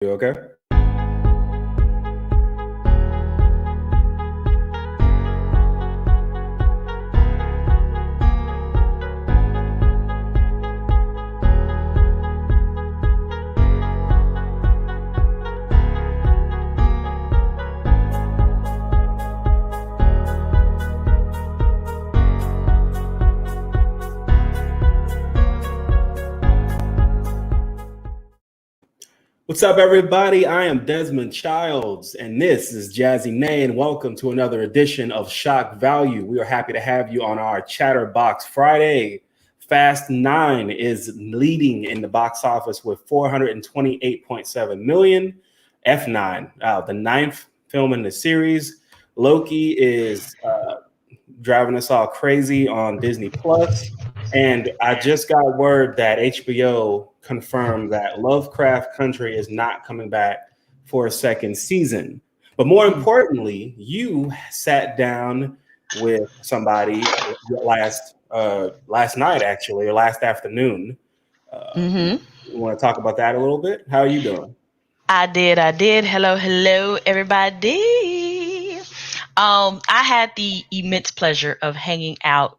Okay. What's up, everybody? I am Desmond Childs, and this is Jazzy Nay, and welcome to another edition of Shock Value. We are happy to have you on our Chatterbox Friday. Fast 9 is leading in the box office with $428.7 million. F9, the ninth film in the series. Loki is driving us all crazy on Disney Plus. And I just got word that HBO confirmed that Lovecraft Country is not coming back for a second season. But more importantly, you sat down with somebody last night, actually, or last afternoon. You want to talk about that a little bit? How are you doing? I did. Hello, everybody. I had the immense pleasure of hanging out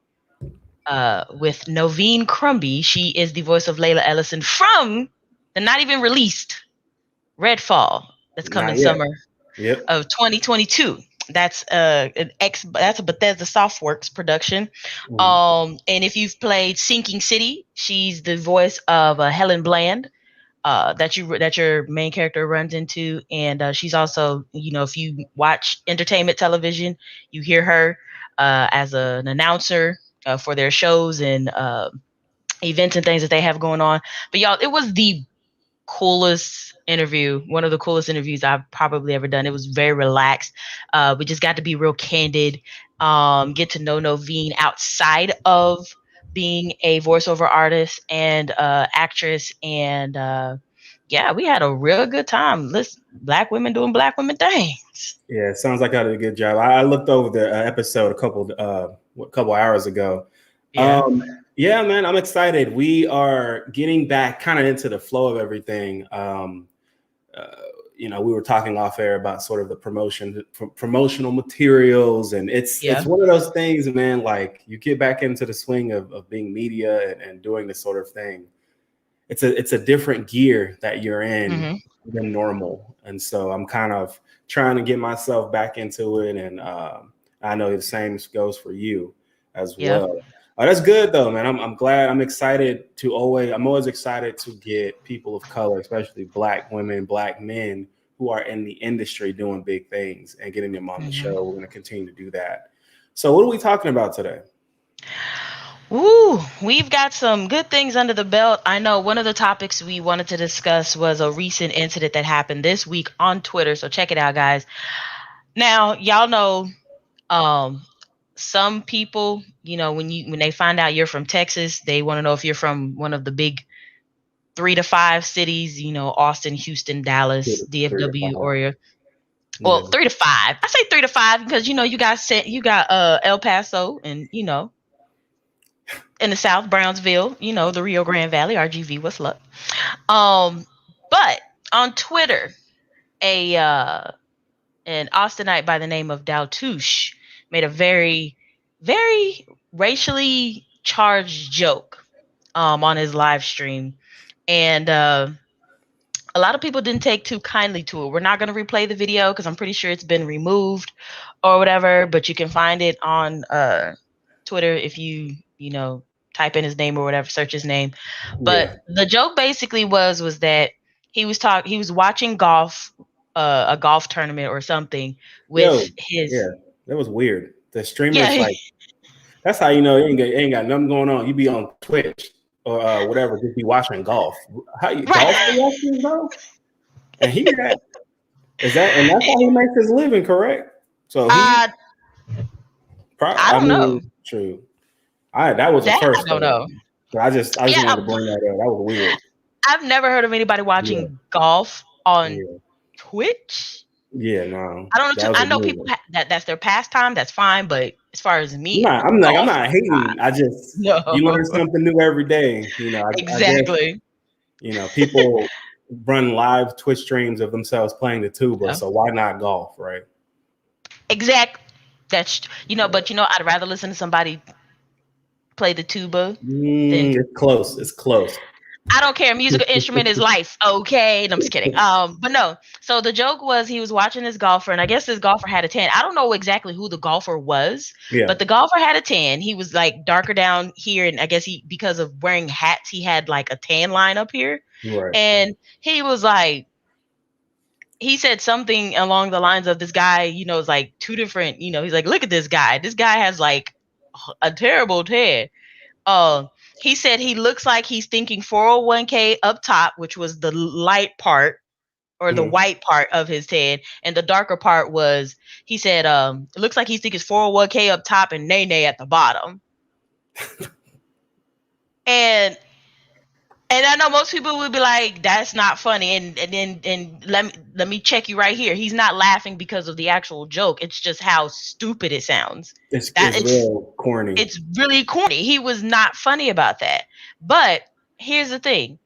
with Noveen Crumby. She is the voice of Layla Ellison from the not even released Redfall that's coming summer of 2022. That's a Bethesda Softworks production. And if you've played Sinking City, she's the voice of Helen Bland. That your main character runs into, and she's also, if you watch entertainment television, you hear her as an announcer for their shows and events and things that they have going on. But y'all, it was the coolest interview, one of the coolest interviews I've probably ever done. It was very relaxed. We just got to be real candid, get to know Noveen outside of being a voiceover artist and actress, and yeah, we had a real good time. Listen, Black women doing Black women things. Yeah, it sounds like I did a good job. I looked over the episode a couple hours ago. Yeah, man, I'm excited. We are getting back kind of into the flow of everything. We were talking off air about sort of the promotional materials, and it's one of those things, man. Like, you get back into the swing of being media and doing this sort of thing. It's a different gear that you're in than normal, and so I'm kind of trying to get myself back into it, and I know the same goes for you as well. That's good though, man. I'm glad. I'm always excited to get people of color, especially Black women, Black men who are in the industry doing big things and getting them on the show. We're going to continue to do that. So what are we talking about today? Ooh, we've got some good things under the belt. I know one of the topics we wanted to discuss was a recent incident that happened this week on Twitter. So check it out, guys. Now, y'all know, some people, when they find out you're from Texas, they want to know if you're from one of the big 3 to 5 cities, Austin, Houston, Dallas, DFW, or well, 3 to 5. I say 3 to 5 because you got El Paso and in the South, Brownsville, the Rio Grande Valley, RGV, what's up? But on Twitter, an Austinite by the name of Daltouche made a very, very racially charged joke on his live stream. And a lot of people didn't take too kindly to it. We're not going to replay the video because I'm pretty sure it's been removed or whatever, but you can find it on Twitter if you type in his name or whatever, search his name. But the joke basically was that he was watching golf, a golf tournament or something with his. Yeah, that was weird. The streamers, like, that's how you ain't got nothing going on. You be on Twitch or whatever, just be watching golf. Golf watching, bro? And that's how he makes his living, correct? So I don't know. True. That was the first. I don't know. I just wanted to bring that up. That was weird. I've never heard of anybody watching golf on Twitch. Yeah, no. I don't know. I know people that's their pastime. That's fine, but as far as me, I'm not hating. I just you learn something new every day. Exactly. People run live Twitch streams of themselves playing the tuba. Yeah. So why not golf, right? Exact. That's but I'd rather listen to somebody play the tuba than It's close. It's close. I don't care. Musical instrument is life. Okay. And I'm just kidding. But no. So the joke was he was watching this golfer, and I guess this golfer had a tan. I don't know exactly who the golfer was, Yeah. but the golfer had a tan. He was like darker down here, and I guess because of wearing hats, he had like a tan line up here. Right. And he was like, he said something along the lines of this guy, is like two different, he's like, look at this guy. This guy has like a terrible tan. He said he looks like he's thinking 401k up top, which was the light part or the white part of his tan. And the darker part was, he said, it looks like he's thinking 401k up top and nay at the bottom. And I know most people would be like, that's not funny. And let me check you right here. He's not laughing because of the actual joke. It's just how stupid it sounds. It's real corny. It's really corny. He was not funny about that. But here's the thing.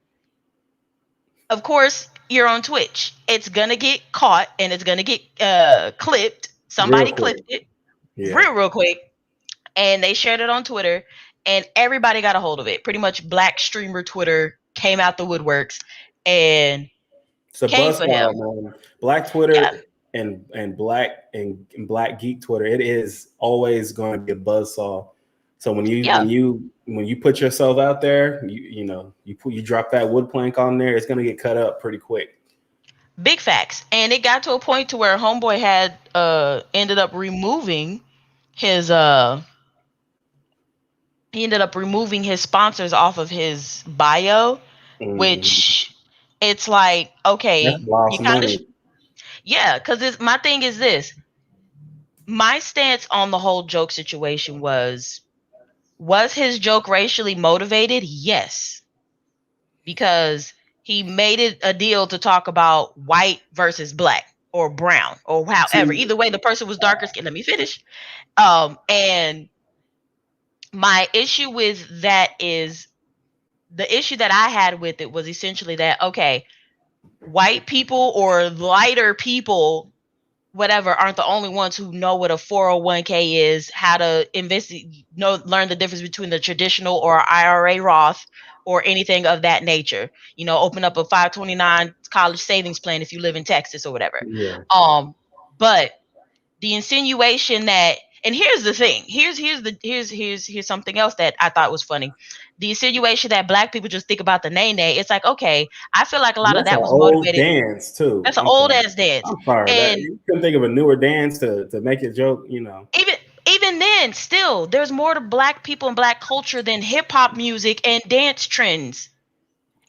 Of course, you're on Twitch. It's going to get caught and it's going to get clipped. Somebody clipped it real quick. And they shared it on Twitter. And everybody got a hold of it. Pretty much Black streamer Twitter came out the woodworks and came for him. Man. Black Twitter and Black Geek Twitter, it is always going to be a buzzsaw. So when you put yourself out there, you drop that wood plank on there, it's going to get cut up pretty quick. Big facts. And it got to a point to where Homeboy had ended up removing his he ended up removing his sponsors off of his bio, which it's like, okay, you kind of, because my thing is this. My stance on the whole joke situation was his joke racially motivated? Yes. Because he made it a deal to talk about white versus black or brown or however. Either way, the person was darker skin. Let me finish. And my issue with that is the issue that I had with it was essentially that, okay, white people or lighter people, whatever, aren't the only ones who know what a 401k is, how to invest, learn the difference between the traditional or IRA Roth or anything of that nature. Open up a 529 college savings plan if you live in Texas or whatever. Yeah. But the insinuation that, and here's the thing. Here's something else that I thought was funny. The insinuation that black people just think about the nay. It's like, okay, I feel like a lot of that was motivated. Dance too. That's an old ass dance. I'm sorry. And you couldn't think of a newer dance to make a joke, Even then, still, there's more to black people and black culture than hip hop music and dance trends.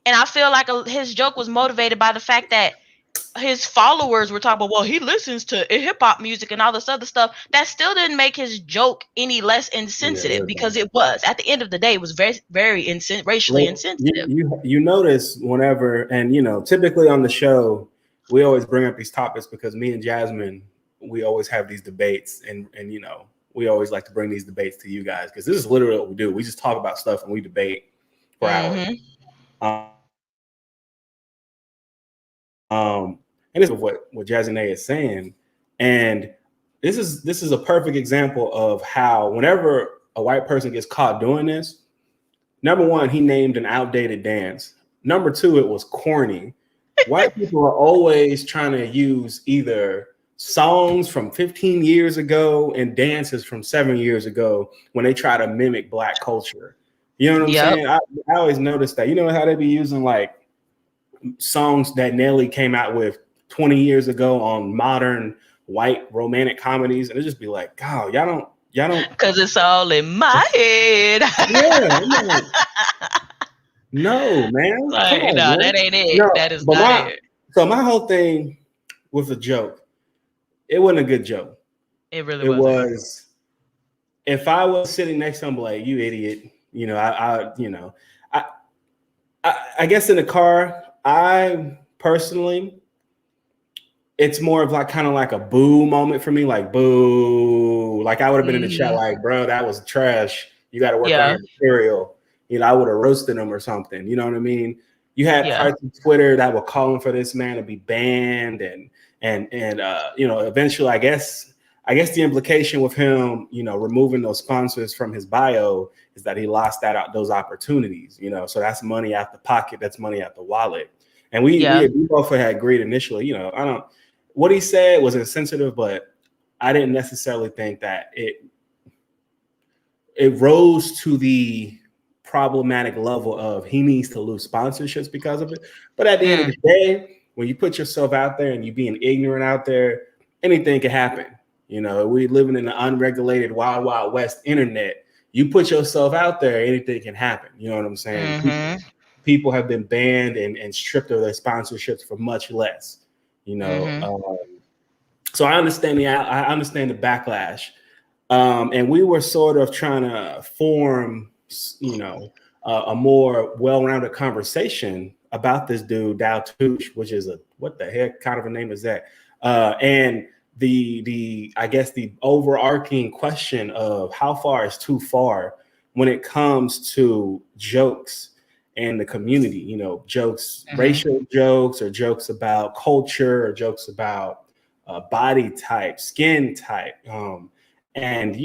And I feel like his joke was motivated by the fact that his followers were talking about, well, he listens to hip hop music and all this other stuff. That still didn't make his joke any less insensitive, because it was, at the end of the day, it was very, very racially insensitive. You notice whenever, and typically on the show, we always bring up these topics because me and Jasmine, we always have these debates, and we always like to bring these debates to you guys because this is literally what we do. We just talk about stuff and we debate for hours. And this is what Jazzy is saying. And this is a perfect example of how whenever a white person gets caught doing this, number one, he named an outdated dance. Number two, it was corny. White people are always trying to use either songs from 15 years ago and dances from 7 years ago when they try to mimic black culture. You know what I'm saying? I always notice that. You know how they be using like songs that Nelly came out with 20 years ago on modern white romantic comedies, and it just be like, God, y'all don't, because it's all in my head. Yeah. No, man. Like, on, no, man. That ain't it. No, that is not it. So my whole thing with the joke, it wasn't a good joke. It really wasn't. It was. If I was sitting next to him, like, you idiot, I guess in the car, I personally, it's more of like kind of like a boo moment for me, like boo. Like I would have been in the chat, like, bro, that was trash. You got to work on your material. I would have roasted him or something. You know what I mean? You had Yeah. parts of Twitter that were calling for this man to be banned, and eventually, I guess the implication with him, removing those sponsors from his bio is that he lost those opportunities. So that's money out the pocket, that's money out the wallet. And we both had agreed initially. I don't. What he said was insensitive, but I didn't necessarily think that it rose to the problematic level of he needs to lose sponsorships because of it. But at the end of the day, when you put yourself out there and you being ignorant out there, anything can happen. We living in the unregulated wild, wild west internet. You put yourself out there, anything can happen. You know what I'm saying? People have been banned and stripped of their sponsorships for much less. So I understand the backlash. And we were sort of trying to form, a more well-rounded conversation about this dude, Dow Touche, which is what the heck kind of a name is that? And I guess the overarching question of how far is too far when it comes to jokes and the community, jokes, racial jokes, or jokes about culture, or jokes about body type, skin type. And,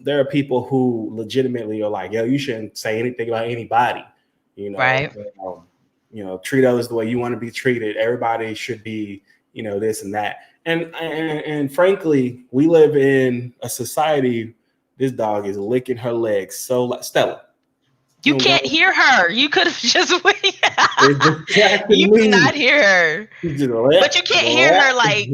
there are people who legitimately are like, yo, you shouldn't say anything about anybody, Right. Treat others the way you want to be treated. Everybody should be, this and that. And frankly, we live in a society. This dog is licking her legs. So Stella, you can't hear her. You could have just you me. cannot hear her. But you can't hear her like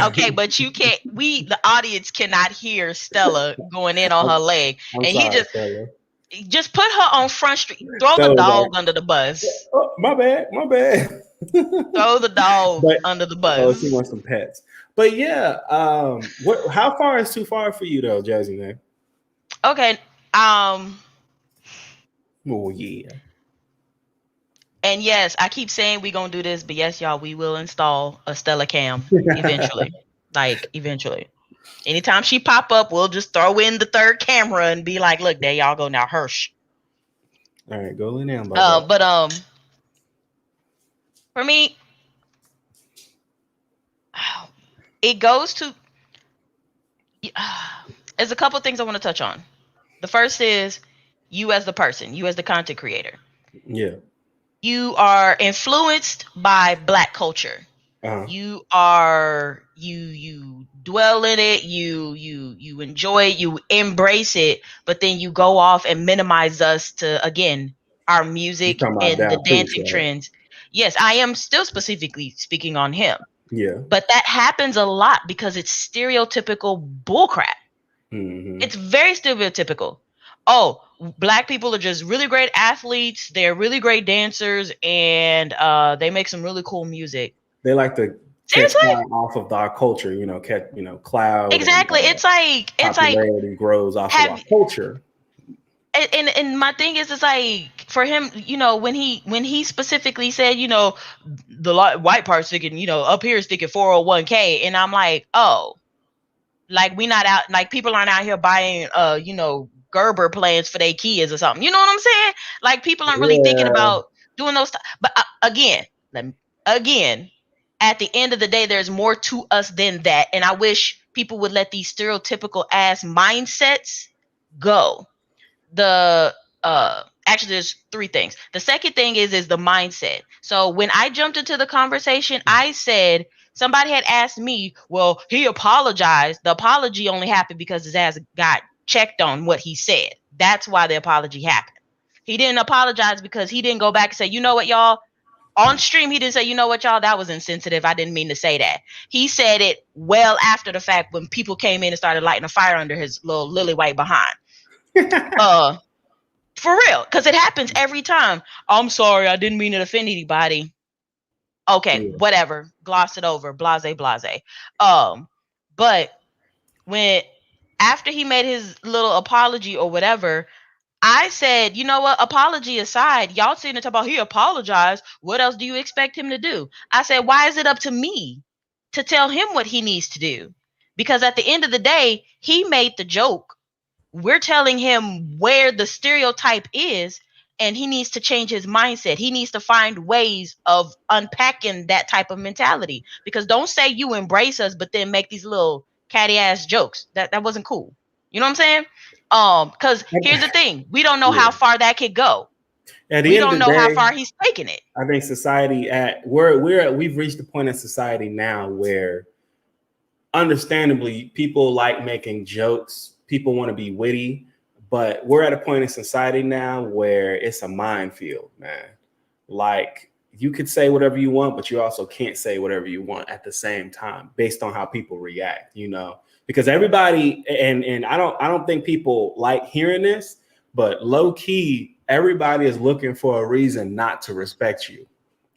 okay, but you can't. The audience cannot hear Stella going in on her leg, I'm and sorry, he Stella. just put her on Front Street. Throw the dog under the bus. Oh, my bad. Throw the dog under the bus. Oh, she wants some pets. But yeah, how far is too far for you though, Jazzy man? Okay. Oh yeah. And yes, I keep saying we're gonna do this, but yes, y'all, we will install a Stella cam eventually. Eventually. Anytime she pop up, we'll just throw in the third camera and be like, look, there y'all go now, Hirsch. All right, go in there. But for me, it goes to there's a couple of things I want to touch on. The first is you as the person, you as the content creator. Yeah. You are influenced by Black culture. You are you dwell in it, you enjoy it, you embrace it, but then you go off and minimize us to, again, our music and the dancing trends. Yes, I am still specifically speaking on him. Yeah. But that happens a lot because it's stereotypical bullcrap. It's very stereotypical. Oh, Black people are just really great athletes, they're really great dancers, and they make some really cool music. They like to catch off of our culture, cloud. Exactly. And, it's like popularity grows off of our culture. And my thing is, it's like for him, when he specifically said, the white part sticking, up here sticking 401k, and I'm like, oh, like we not out, like people aren't out here buying, Gerber plans for their kids or something. You know what I'm saying? Like people aren't really thinking about doing those stuff. But again, at the end of the day, there's more to us than that. And I wish people would let these stereotypical ass mindsets go. Actually, there's three things. The second thing is the mindset. So when I jumped into the conversation, I said, somebody had asked me, well, he apologized. The apology only happened because his ass got checked on what he said. That's why the apology happened. He didn't apologize because he didn't go back and say, you know what, y'all? On stream, he didn't say, you know what, y'all? That was insensitive. I didn't mean to say that. He said it well after the fact when people came in and started lighting a fire under his little lily white behind. For real, because it happens every time. I'm sorry, I didn't mean to offend anybody. Okay, whatever. Gloss it over. Blase. But when after he made his little apology or whatever, I said, you know what? Apology aside, y'all seen it about he apologized. What else do you expect him to do? I said, why is it up to me to tell him what he needs to do? Because at the end of the day, he made the joke. We're telling him where the stereotype is, and he needs to change his mindset. He needs to find ways of unpacking that type of mentality, because don't say you embrace us but then make these little catty ass jokes. That wasn't cool. You know what I'm saying? Because here's the thing, we don't know Yeah. how far that could go. At the We end of don't the know how day, far he's taking it. I think society we've reached a point in society now where understandably people like making jokes, people want to be witty, but we're at a point in society now where it's a minefield, man. Like, you could say whatever you want, but you also can't say whatever you want at the same time based on how people react, because everybody, and I don't think people like hearing this, but low key everybody is looking for a reason not to respect you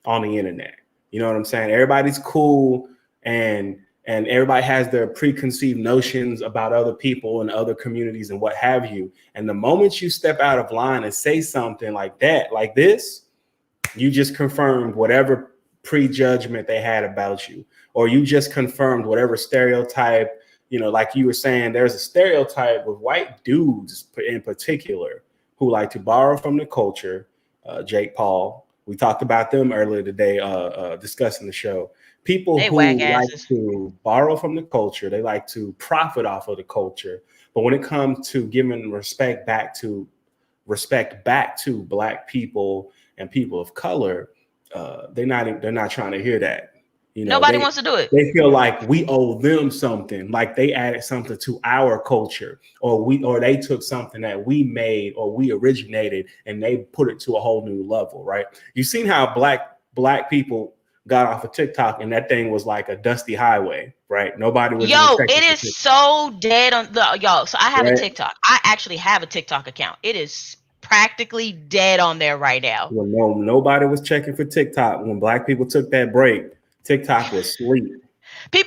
on the internet. You know what I'm saying? Everybody's cool, and everybody has their preconceived notions about other people and other communities and what have you. And the moment you step out of line and say something like that, like this, you just confirmed whatever prejudgment they had about you, or you just confirmed whatever stereotype, like you were saying, there's a stereotype with white dudes in particular who like to borrow from the culture. Jake Paul, we talked about them earlier today, discussing the show. People They whack who like asses. to borrow from the culture, they like to profit off of the culture. But when it comes to giving respect back to Black people and people of color, they're not trying to hear that. Nobody wants to do it. They feel like we owe them something, like they added something to our culture, or they took something that we made or we originated and they put it to a whole new level, right? You've seen how black people got off of TikTok and that thing was like a dusty highway, right? Nobody was even checking. It is so dead on the y'all. So I have right? a TikTok. I actually have a TikTok account. It is practically dead on there right now. Well, no, nobody was checking for TikTok when Black people took that break. TikTok was asleep.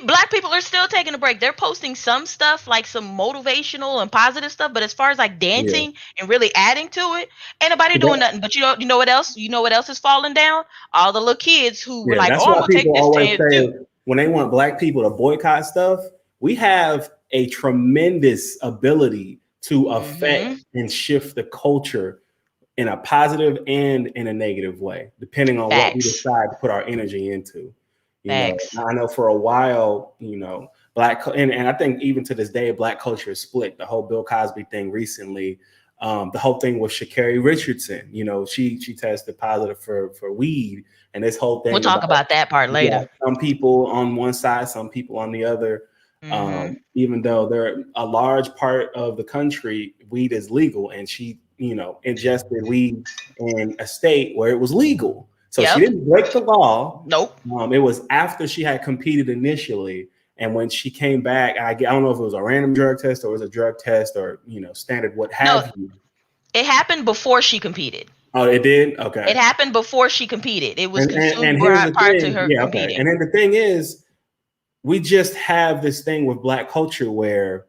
Black people are still taking a break. They're posting some stuff, like some motivational and positive stuff, but as far as like dancing and really adding to it, ain't nobody doing nothing. But you know what else? You know what else is falling down? All the little kids who were like, That's "Oh, I'm why gonna take people this always chance say too." when they want Black people to boycott stuff, we have a tremendous ability to affect and shift the culture in a positive and in a negative way, depending on what we Facts. decide to put our energy into. Facts. I know for a while, and I think even to this day, Black culture is split. The whole Bill Cosby thing recently, the whole thing with Sha'Carri Richardson, she tested positive for weed, and this whole thing We'll talk about that part later. some people on one side, some people on the other. Even though they're a large part of the country, weed is legal, and she, ingested weed in a state where it was legal. So she didn't break the law. Nope. It was after she had competed initially. And when she came back, I don't know if it was a random drug test or it was a drug test or, standard, what have you. It happened before she competed. Oh, it did? Okay. It happened before she competed. It was consumed and here's the prior thing. to her competing. Okay. And then the thing is, we just have this thing with Black culture where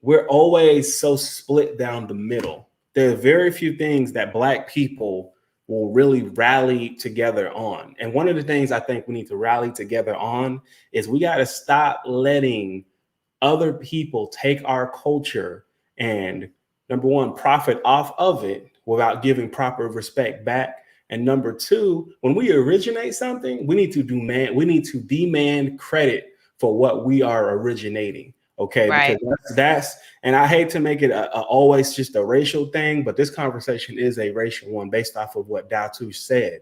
we're always so split down the middle. There are very few things that Black people will really rally together on. And one of the things I think we need to rally together on is we got to stop letting other people take our culture and, number one, profit off of it without giving proper respect back. And number two, when we originate something, we need to demand credit for what we are originating. Okay, right. Because that's, and I hate to make it always just a racial thing, but this conversation is a racial one based off of what Datu said,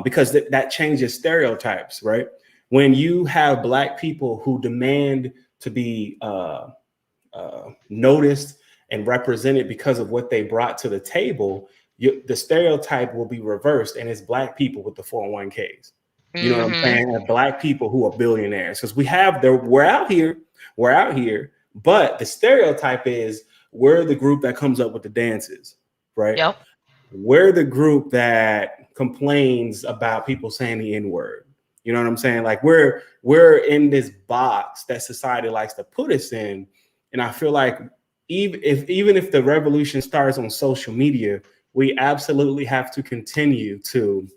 because that changes stereotypes, right? When you have Black people who demand to be noticed and represented because of what they brought to the table, the stereotype will be reversed, and it's Black people with the 401ks. You know what I'm saying? And Black people who are billionaires, because we're out here, but the stereotype is we're the group that comes up with the dances, right? Yep. We're the group that complains about people saying the N-word. You know what I'm saying? Like we're in this box that society likes to put us in, and I feel like even if the revolution starts on social media, we absolutely have to continue to,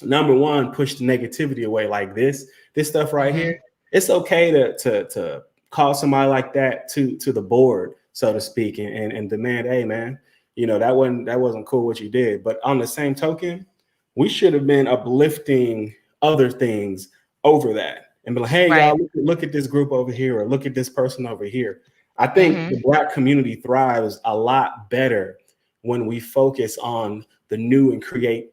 number one, push the negativity away. Like this stuff right here. It's okay to call somebody like that to the board, so to speak, and demand, hey man, that wasn't cool what you did. But on the same token, we should have been uplifting other things over that and be like, hey, Right. y'all, look at this group over here, or look at this person over here. I think the Mm-hmm. Black community thrives a lot better when we focus on the new and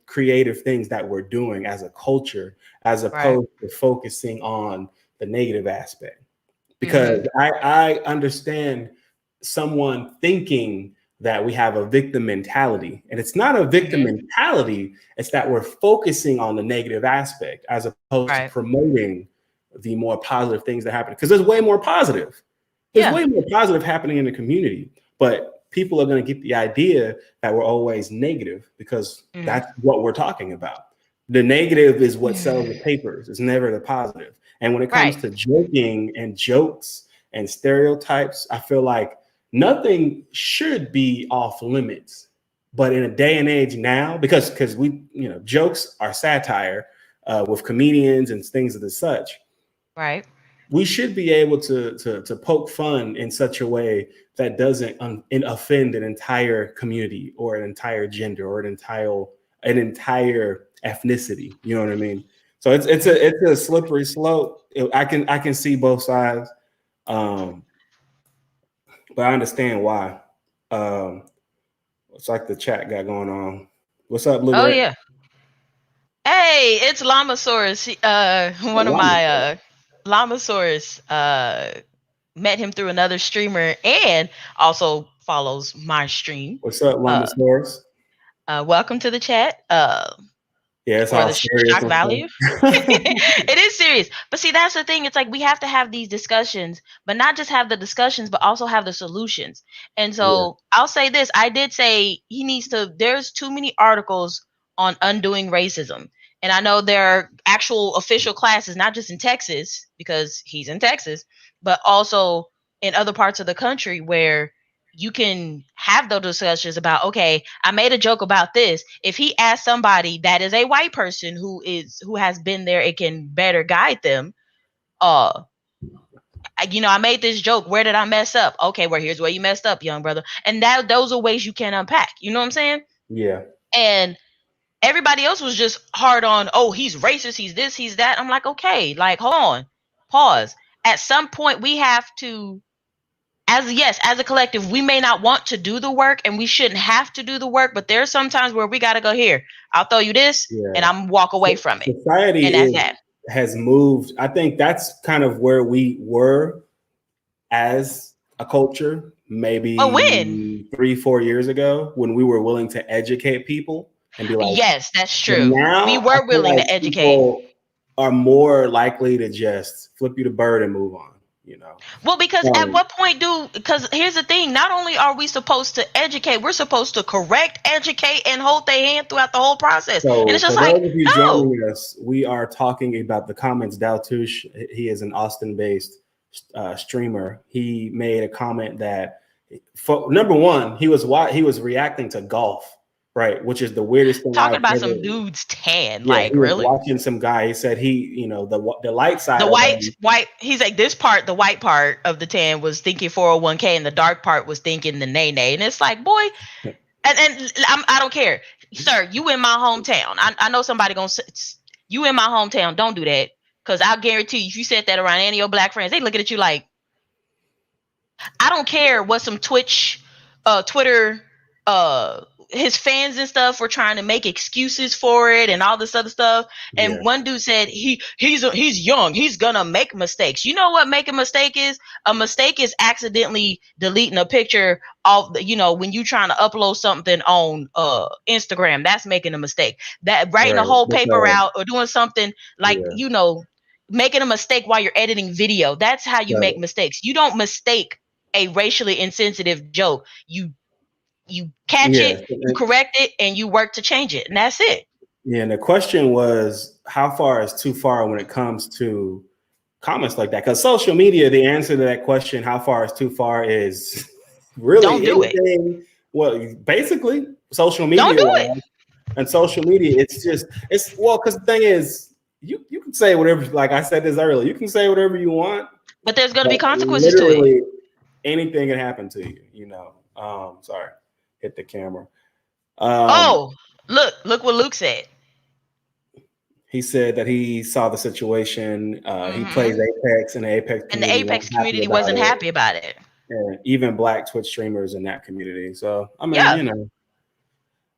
creative things that we're doing as a culture, as Right. opposed to focusing on the negative aspect. Because Mm-hmm. I understand someone thinking that we have a victim mentality, and it's not a victim Mm-hmm. mentality. It's that we're focusing on the negative aspect as opposed to Right. promoting the more positive things that happen. Because there's way more positive. There's Yeah. way more positive happening in the community, but people are going to get the idea that we're always negative because Mm-hmm. that's what we're talking about. The negative is what sells the papers. It's never the positive. And when it comes Right. to joking and jokes and stereotypes, I feel like nothing should be off limits. But in a day and age now, because we, jokes are satire with comedians and things of the such, Right. we should be able to poke fun in such a way that doesn't offend an entire community or an entire gender or an entire ethnicity. You know what I mean? So it's a slippery slope. I can see both sides, um, but I understand why. Um, it's like the chat got going on. What's up, Blue Oh Ray? yeah. Hey, it's Llamasaurus. One of my Llamasaurus met him through another streamer and also follows my stream. What's up, Uh, Llamasaurus? welcome to the chat. Yeah, it's For all the serious shock and value. stuff. It is serious. But see, that's the thing. It's like we have to have these discussions, but not just have the discussions, but also have the solutions. And Yeah, so I'll say this. I did say he needs to, there's too many articles on undoing racism. And I know there are actual official classes, not just in Texas, because he's in Texas, but also in other parts of the country where you can have those discussions about, okay, I made a joke about this. If he asks somebody that is a white person who has been there, it can better guide them. uh I made this joke, where did I mess up? Okay, well, here's where you messed up, young brother. And that those are ways you can unpack, you know what I'm saying? yeah, And everybody else was just hard on, oh, he's racist, he's this, he's that. I'm like, okay, like, hold on, pause. At some point we have to, as a collective, we may not want to do the work and we shouldn't have to do the work, but there's sometimes where we got to go, here, I'll throw you this and yeah. I'm walk away from it. And Society that's that. has moved. I think that's kind of where we were as a culture, But when? maybe 3-4 years ago, when we were willing to educate people and be like, Yes, that's but true. We now I were feel willing like to educate. people are more likely to just flip you the bird and move on, you know. Well, because at Um, what point because here's the thing, not only are we supposed to educate, we're supposed to correct, educate, and hold their hand throughout the whole process. And So it's just for like, those of you no. joining us, we are talking about the comments. Daltouche, he is an Austin-based streamer. He made a comment that, number one, he was reacting to golf, right? Which is the weirdest thing Talking I've about ever. some dudes tan, Yeah, like, he was really? watching some guy. He said the light side The of him. white, he's like, this part, the white part of the tan was thinking 401k and the dark part was thinking the nay nay. And it's like, boy, and I don't care. Sir, you in my hometown. I know somebody gonna say, you in my hometown, don't do that. Because I'll guarantee you, if you said that around any of your black friends, they looking at you like, I don't care what some Twitter, his fans and stuff were trying to make excuses for it and all this other stuff. Yeah, And one dude said he's young, he's gonna make mistakes. You know what make a mistake is? A mistake is accidentally deleting a picture of when you trying to upload something on Instagram. That's making a mistake. That writing a right. whole paper Because out or doing something like yeah, making a mistake while you're editing video. That's how you make so, mistakes. You don't mistake a racially insensitive joke. You catch yeah. it, you correct it, and you work to change it, and that's it. Yeah, and the question was, how far is too far when it comes to comments like that? Because social media, the answer to that question, how far is too far, is Don't really do it. anything. Well, basically, social Don't media do it. and social media, it's well, because the thing is, you can say whatever. Like I said this earlier, you can say whatever you want, But there's going to but be consequences to it. literally anything can happen to you. Sorry. hit the camera. Oh, look what Luke said. He said that he saw the situation. He plays Mm-hmm. Apex, and the Apex And the community Apex wasn't happy community about wasn't it. happy about it. And even Black Twitch streamers in that community. So I mean, Yeah. you know,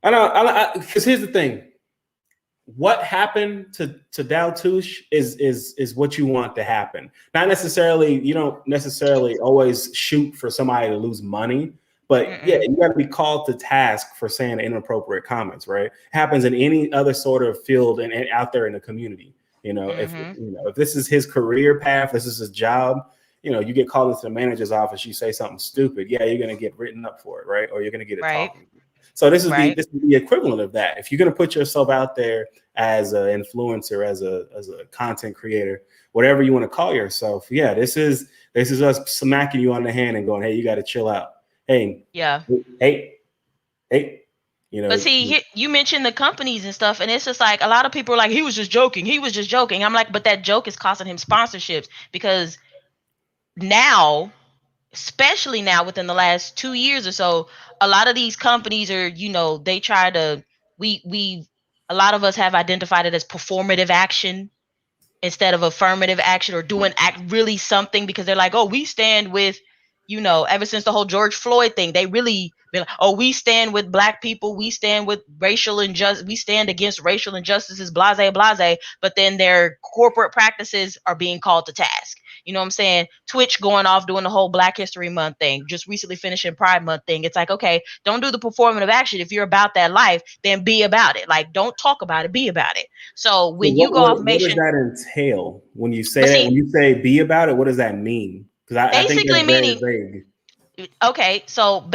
I don't because here's the thing. What happened to Daltouche is what you want to happen. Not necessarily, you don't necessarily always shoot for somebody to lose money, but yeah, you got to be called to task for saying inappropriate comments, right? It happens in any other sort of field and out there in the community. You know, if this is his career path, this is his job. You know, you get called into the manager's office, you say something stupid, yeah, you're gonna get written up for it, right? Or you're gonna get a Right. talking. So this is Right. the equivalent of that. If you're gonna put yourself out there as an influencer, as a content creator, whatever you want to call yourself, yeah, this is us smacking you on the hand and going, hey, you got to chill out. Hey, Yeah. hey, you know. But see, you mentioned the companies and stuff, and it's just like a lot of people are like, he was just joking. He was just joking. I'm like, but that joke is costing him sponsorships because now, especially now within the last 2 years or so, a lot of these companies are, they try to, we a lot of us have identified it as performative action instead of affirmative action or doing really something because they're like, oh, we stand with, ever since the whole George Floyd thing, they really been like, oh, we stand with Black people, we stand with racial injustice, we stand against racial injustices, blase, but then their corporate practices are being called to task. You know what I'm saying? Twitch going off doing the whole Black History Month thing, just recently finishing Pride Month thing. It's like, okay, don't do the performative action. If you're about that life, then be about it. Like, don't talk about it, be about it. So So when you go off, what does that entail when you say but that? see, When you say be about it, what does that mean? Because I think basically that's very meaning, vague. okay, so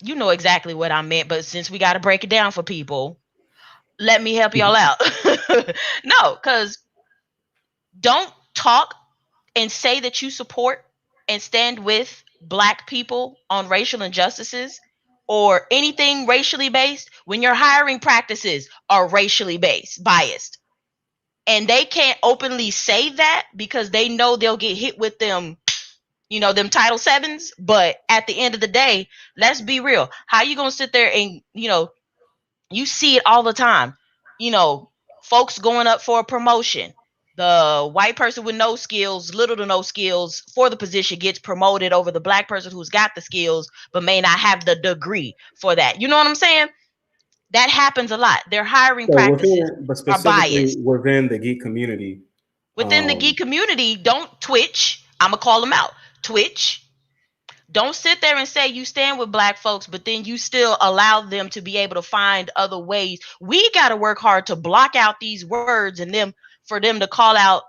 you know exactly what I meant, but since we got to break it down for people, let me help y'all out. No, because don't talk and say that you support and stand with Black people on racial injustices or anything racially based when your hiring practices are racially biased. And they can't openly say that because they know they'll get hit with them, them Title Sevens. But at the end of the day, let's be real. How you gonna sit there and, you see it all the time, folks going up for a promotion. The white person with no skills, little to no skills for the position gets promoted over the Black person who's got the skills but may not have the degree for that. You know what I'm saying? That happens a lot. Their hiring So practices but are specifically biased. within the geek community, Within the geek community, don't Twitch. I'm going to call them out. Twitch. Don't sit there and say you stand with Black folks, but then you still allow them to be able to find other ways. We got to work hard to block out these words and for them to call out,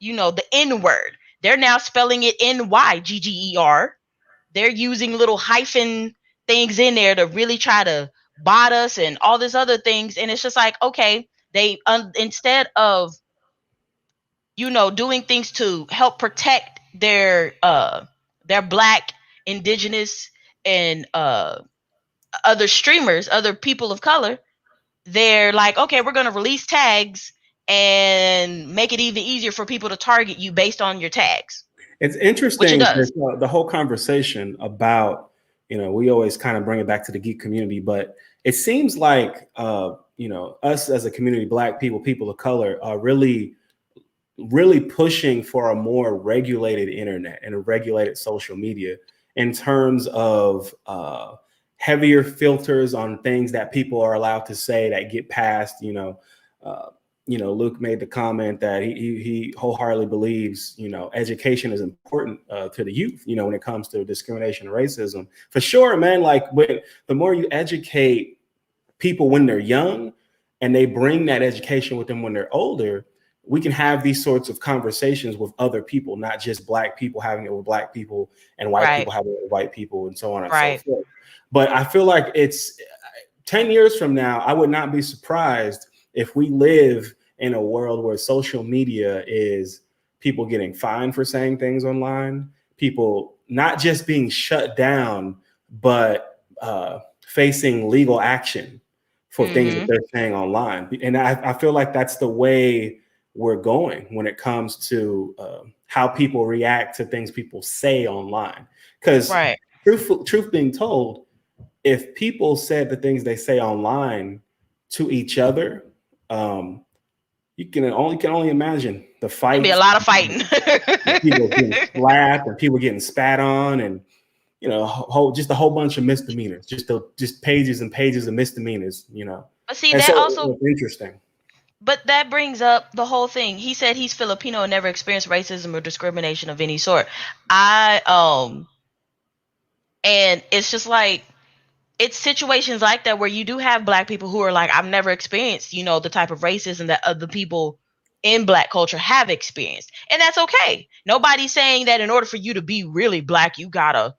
the N word. They're now spelling it Nygger. They're using little hyphen things in there to really try to bot us and all this other things. And it's just like, okay, they instead of doing things to help protect their Black, indigenous, and other streamers, other people of color, they're like, okay, we're going to release tags and make it even easier for people to target you based on your tags. It's Which it interesting, does. the whole conversation about, we always kind of bring it back to the geek community, but it seems like, us as a community, Black people, people of color, are really pushing for a more regulated internet and a regulated social media in terms of heavier filters on things that people are allowed to say that get past, Luke made the comment that he wholeheartedly believes, education is important to the youth, when it comes to discrimination and racism. For sure, man, like the more you educate people when they're young and they bring that education with them when they're older, we can have these sorts of conversations with other people, not just Black people having it with Black people and white people having it with white people and so on and so forth. But I feel like it's 10 years from now, I would not be surprised if we live in a world where social media is people getting fined for saying things online, people not just being shut down, but facing legal action for things that they're saying online. And I feel like that's the way we're going when it comes to how people react to things people say online. Because truth being told, if people said the things they say online to each other, you can only imagine the There'd be a fights, lot of fighting. people getting slapped, and people getting spat on, and just a whole bunch of misdemeanors, just pages and pages of misdemeanors, But see, and that so also, it's interesting. but that brings up the whole thing. He said he's Filipino and never experienced racism or discrimination of any sort. And it's just like, it's situations like that where you do have Black people who are like, I've never experienced, the type of racism that other people in Black culture have experienced. And that's okay. Nobody's saying that in order for you to be really Black, you gotta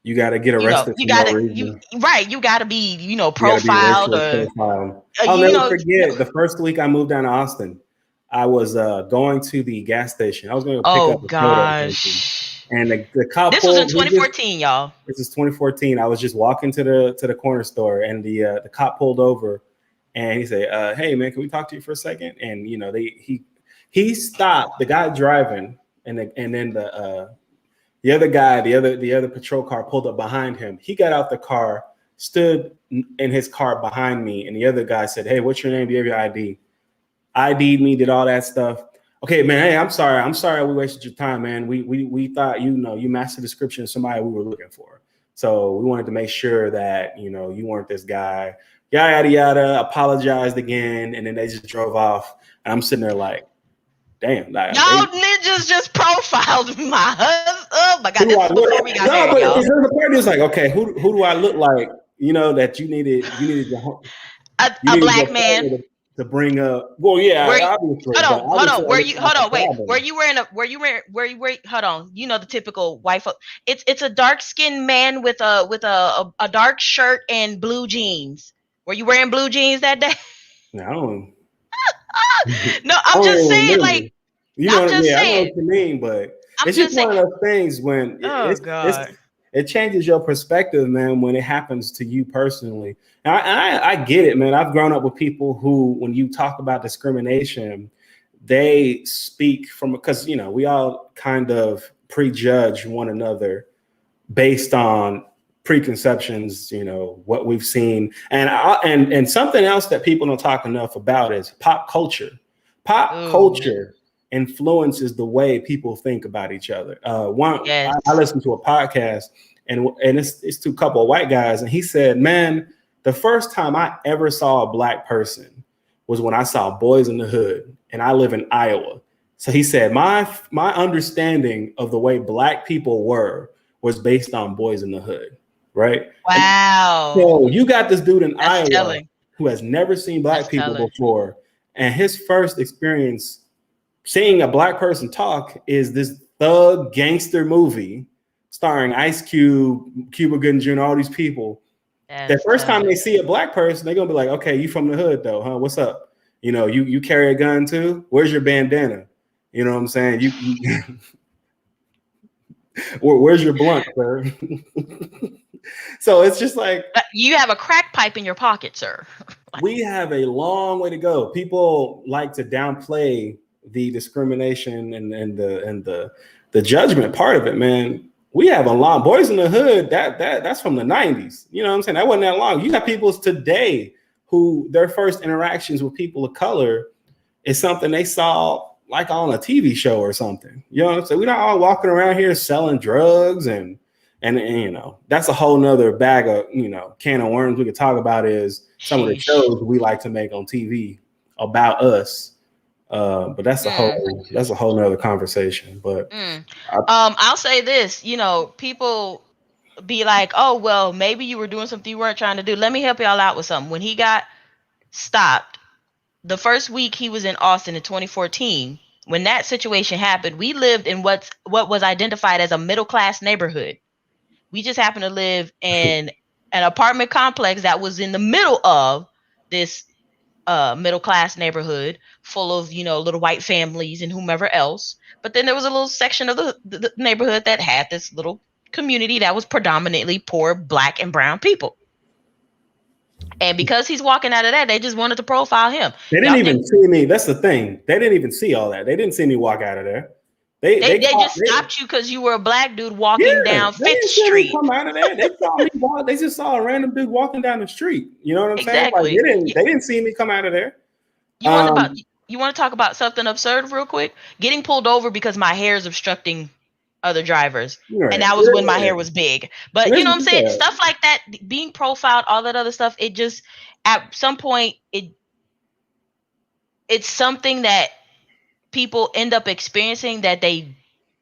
get arrested for no reason. You gotta be, You got to be profiled, racially or profiled. I'll never forget the first week I moved down to Austin. I was going to the gas station. I was going to pick oh up a soda or something, gosh. and the cop This was in pulled. 2014, y'all. This is 2014. I was just walking to the corner store, and the cop pulled over, and he said, "Hey man, can we talk to you for a second?" And he stopped the guy driving, and then the other guy, the other patrol car pulled up behind him. He got out the car, stood in his car behind me, and the other guy said, "Hey, what's your name? Do you have your ID?" ID'd me, did all that stuff. Okay, man. Hey, I'm sorry we wasted your time, man. We thought you matched the description of somebody we were looking for. So we wanted to make sure that you weren't this guy. Yada yada yada. Apologized again, and then they just drove off. And I'm sitting there like, damn, like, y'all ninjas just profiled my husband. Oh my god, this is before we got married, y'all. The part is like, okay, who do I look like? That you needed a Black man to bring up. Well, yeah, obviously. Hold on. Were you wearing hold on. The typical white folk. It's a dark-skinned man with a dark shirt and blue jeans. Were you wearing blue jeans that day? No. No, I'm just saying, like, I know what you mean, but it's just one of those things when it changes your perspective, man, when it happens to you personally. And I get it, man. I've grown up with people who, when you talk about discrimination, they speak from, because, we all kind of prejudge one another based on preconceptions, what we've seen. And something else that people don't talk enough about is pop culture. Culture influences the way people think about each other. I listened to a podcast, and it's two couple of white guys, and he said, man, the first time I ever saw a Black person was when I saw Boys in the Hood, and I live in Iowa. So he said, my understanding of the way Black people were was based on Boys in the Hood, right? Wow. So you got this dude in Iowa who has never seen Black people before, and his first experience seeing a Black person talk is this thug gangster movie starring Ice Cube, Cuba Gooding Jr., all these people. The first time they see a Black person, they're gonna be like, "Okay, you from the hood though, huh? What's up? You carry a gun too? Where's your bandana? You know what I'm saying? You where's your blunt, sir?" So it's just like, you have a crack pipe in your pocket, sir. We have a long way to go. People like to downplay the discrimination and the judgment part of it, man. We have a long Boys in the Hood. That's from the 90s. You know what I'm saying? That wasn't that long. You got people today who their first interactions with people of color is something they saw like on a TV show or something. You know what I'm saying? We're not all walking around here selling drugs and that's a whole nother bag of can of worms we could talk about. Is some of the shows we like to make on TV about us. But that's a whole nother conversation. But I'll say this, people be like, oh, well, maybe you were doing something you weren't trying to do. Let me help y'all out with something. When he got stopped, the first week he was in Austin in 2014, when that situation happened, we lived in what was identified as a middle-class neighborhood. We just happened to live in an apartment complex that was in the middle of this middle-class neighborhood full of, little white families and whomever else. But then there was a little section of the neighborhood that had this little community that was predominantly poor Black and brown people. And because he's walking out of that, they just wanted to profile him. They didn't even see me. That's the thing. They didn't even see all that. They didn't see me walk out of there. They just stopped you because you were a black dude walking down they Fifth didn't see me Street. come out of there. They saw me walk. They just saw a random dude walking down the street. You know what I'm saying? Like Exactly. they didn't see me come out of there. You want to talk about something absurd real quick? Getting pulled over because my hair is obstructing other drivers. Right. And that was when my hair was big. But you know what I'm saying? Stuff like that, being profiled, all that other stuff, it just, at some point, it's something that people end up experiencing that they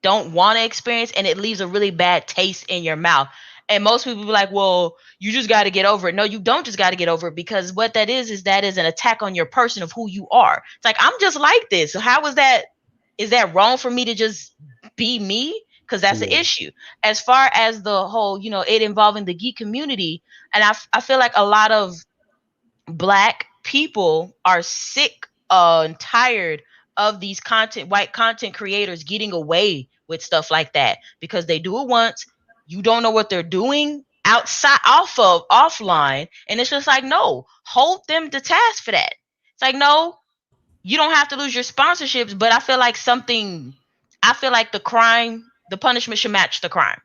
don't want to experience, and it leaves a really bad taste in your mouth. And most people be like, well, you just got to get over it. No, you don't just got to get over it, because what that is that is an attack on your person of who you are. It's like, I'm just like this. So how is that wrong for me to just be me? Because that's the issue. As far as the whole, it involving the geek community, and I feel like a lot of Black people are sick and tired of these white content creators getting away with stuff like that, because they do it once. You don't know what they're doing offline. And it's just like, no, hold them to task for that. It's like, no, you don't have to lose your sponsorships, but I feel like the punishment should match the crime.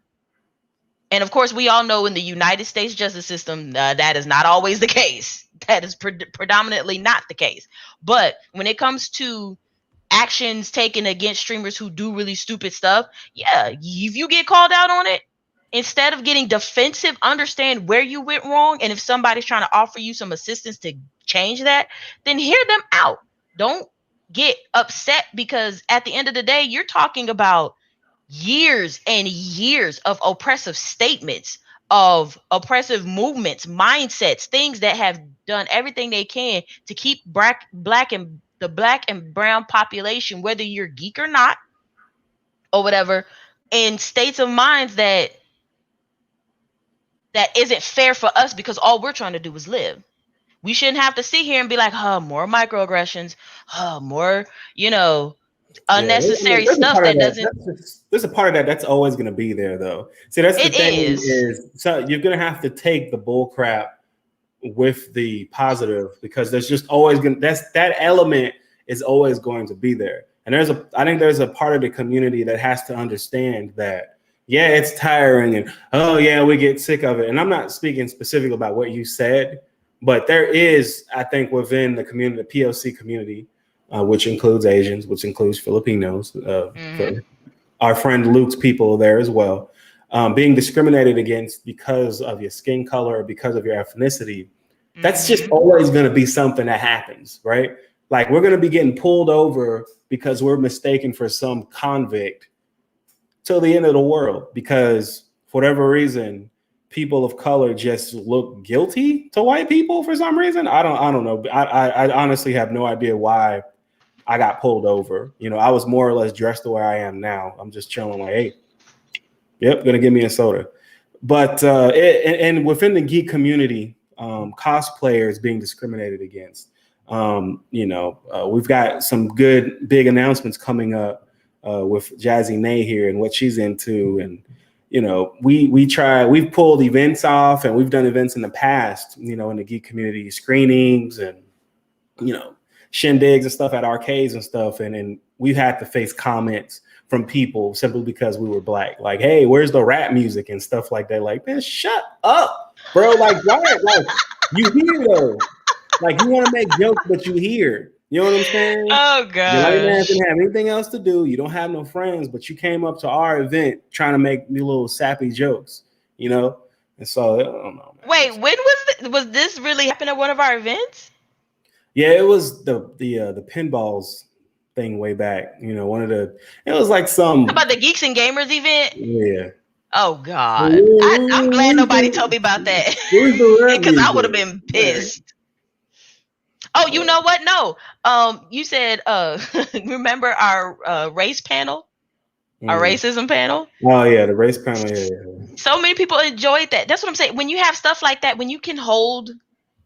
And of course, we all know in the United States justice system, that is not always the case. That is predominantly not the case. But when it comes to actions taken against streamers who do really stupid stuff, yeah, if you get called out on it, instead of getting defensive, understand where you went wrong. And if somebody's trying to offer you some assistance to change that, then hear them out. Don't get upset, because at the end of the day, you're talking about years and years of oppressive statements, of oppressive movements, mindsets, things that have done everything they can to keep the black and brown population, whether you're geek or not, or whatever, in states of minds that isn't fair for us, because all we're trying to do is live. We shouldn't have to sit here and be like, more microaggressions, more, unnecessary stuff that doesn't. There's a part of that that's always going to be there, though. See, that's the thing is, so you're going to have to take the bull crap with the positive, because there's just always that element is always going to be there. And I think there's a part of the community that has to understand that, yeah, it's tiring, and oh yeah, we get sick of it. And I'm not speaking specific about what you said, but there is, I think, within the community, the POC community, which includes Asians, which includes Filipinos, for our friend Luke's people there as well, being discriminated against because of your skin color or because of your ethnicity. That's just always going to be something that happens, right? Like, we're going to be getting pulled over because we're mistaken for some convict till the end of the world, because for whatever reason, people of color just look guilty to white people for some reason. I don't know. I honestly have no idea why I got pulled over. I was more or less dressed the way I am now. I'm just chilling, like, hey, yep, gonna give me a soda. But and within the geek community, cosplayers being discriminated against. We've got some good big announcements coming up with Jazzy Nay here and what she's into, and we've pulled events off, and we've done events in the past, in the geek community, screenings and shindigs and stuff at arcades and stuff, and we've had to face comments from people simply because we were Black, like, hey, where's the rap music and stuff like that. Like, man, shut up, bro. Like, why? Like, you hear though, like, you want to make jokes, but you hear. You know what I'm saying? Oh god, your lame ass didn't have anything else to do. You don't have no friends, but you came up to our event trying to make me little sappy jokes, And so I don't know, man. Wait, when was this really happening at one of our events? Yeah, it was the pinballs thing way back. It was like some about the Geeks and Gamers event. Yeah. Oh God, I'm glad nobody told me about that, because I would have been pissed. Oh, you know what? No, you said remember our race panel, our racism panel. Oh yeah, the race panel. Yeah. So many people enjoyed that. That's what I'm saying. When you have stuff like that, when you can hold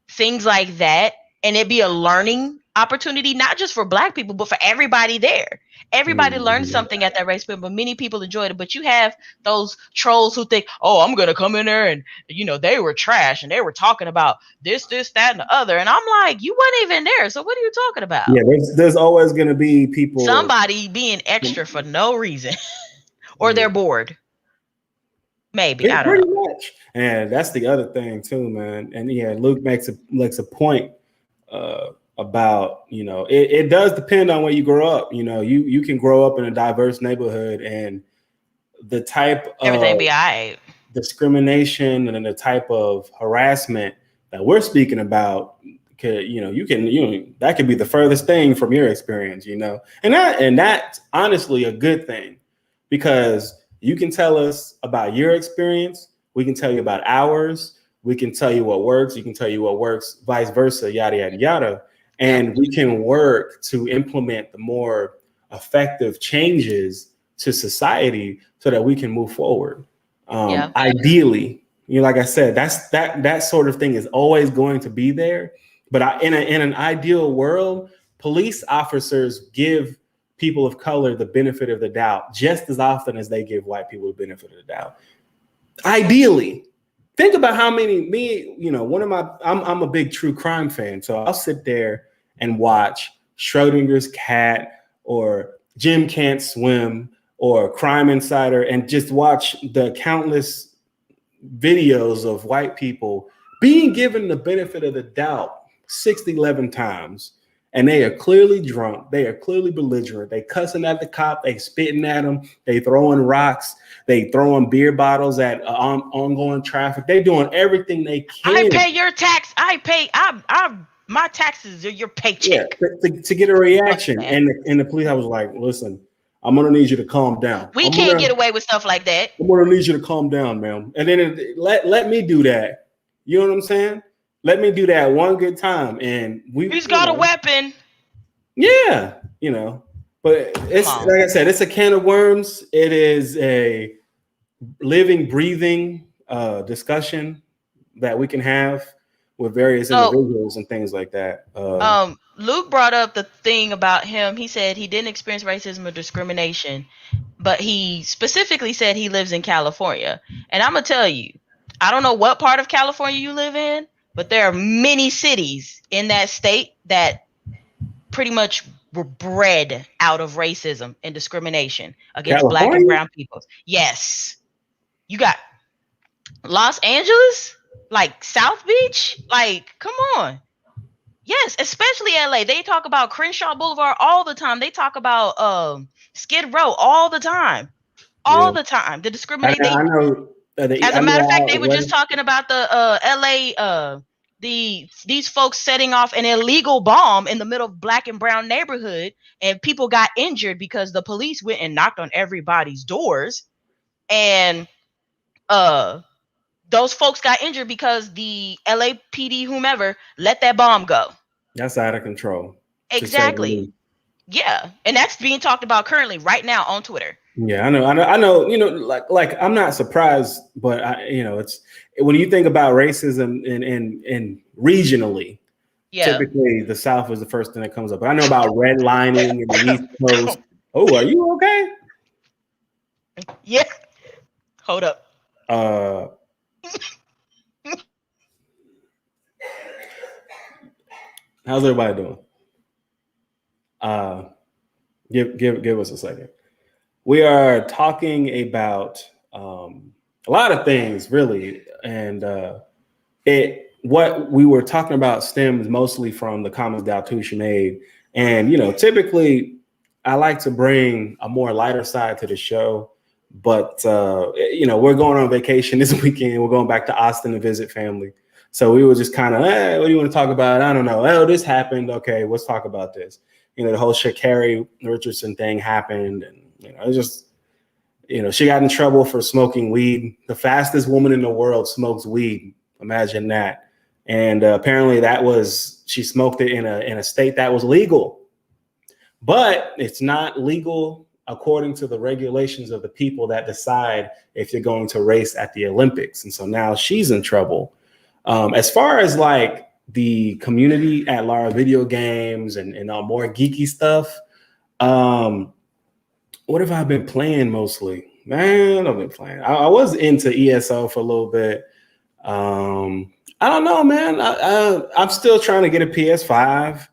things like that, and it be a learning opportunity, not just for Black people, but for everybody there. Everybody learned something at that race quit, but many people enjoyed it. But you have those trolls who think, oh, I'm going to come in there and, they were trash and they were talking about this, that, and the other. And I'm like, you weren't even there. So what are you talking about? Yeah, there's always going to be people. Somebody being extra for no reason. Or they're bored. Maybe. I don't know. Pretty much. And that's the other thing too, man. And yeah, Luke makes a point about, it does depend on where you grow up. You can grow up in a diverse neighborhood, and the type everything of be all right. discrimination and the type of harassment that we're speaking about, that could be the furthest thing from your experience, and that's honestly a good thing, because you can tell us about your experience. We can tell you about ours. We can tell you what works. You can tell you what works, vice versa, yada, yada, yada. And we can work to implement the more effective changes to society so that we can move forward. Ideally, like I said, that sort of thing is always going to be there. But in an ideal world, police officers give people of color the benefit of the doubt just as often as they give white people the benefit of the doubt. Ideally, think about how many I'm a big true crime fan, so I'll sit there and watch Schrodinger's Cat or Jim Can't Swim or Crime Insider and just watch the countless videos of white people being given the benefit of the doubt 11 times. And they are clearly drunk. They are clearly belligerent. They cussing at the cop. They spitting at them. They throwing rocks. They throwing beer bottles at ongoing traffic. They doing everything they can. I pay your tax. My taxes are your paycheck. Yeah, to get a reaction. And the police, I was like, listen, I'm going to need you to calm down. We can't get away with stuff like that. I'm going to need you to calm down, ma'am. And then let me do that. You know what I'm saying? Let me do that one good time, and he's got a weapon. Yeah, but it's like I said, it's a can of worms. It is a living, breathing discussion that we can have with various individuals and things like that. Luke brought up the thing about him. He said he didn't experience racism or discrimination, but he specifically said he lives in California. And I'm gonna tell you, I don't know what part of California you live in, but there are many cities in that state that pretty much were bred out of racism and discrimination against Black and brown people. Yes. You got Los Angeles, like South Beach, like, come on. Yes, especially LA. They talk about Crenshaw Boulevard all the time. They talk about Skid Row all the time. All the time. The discrimination. I know. As a matter of fact, they were just talking about the LA these folks setting off an illegal bomb in the middle of Black and brown neighborhood, and people got injured because the police went and knocked on everybody's doors, and those folks got injured because the LAPD whomever let that bomb go. That's out of control. Exactly. Yeah, and that's being talked about currently right now on Twitter. Yeah, I know. Like I'm not surprised, but it's when you think about racism in regionally, typically the South is the first thing that comes up. But I know about redlining in the East Coast. Oh, are you okay? Yeah. Hold up. How's everybody doing? Give us a second. We are talking about a lot of things, really, and what we were talking about stems mostly from the comments Daltusha made. And typically, I like to bring a more lighter side to the show, but we're going on vacation this weekend. We're going back to Austin to visit family, so we were just kind of, what do you want to talk about? I don't know. Oh, this happened. Okay, let's talk about this. The whole Sha'Carri Richardson thing happened, and it's just, she got in trouble for smoking weed. The fastest woman in the world smokes weed. Imagine that. And apparently she smoked it in a state that was legal, but it's not legal according to the regulations of the people that decide if you're going to race at the Olympics. And so now she's in trouble. As far as like the community at large, video games and more geeky stuff, what have I been playing mostly? Man, I've been playing. I was into ESO for a little bit. I don't know, man. I'm still trying to get a PS5.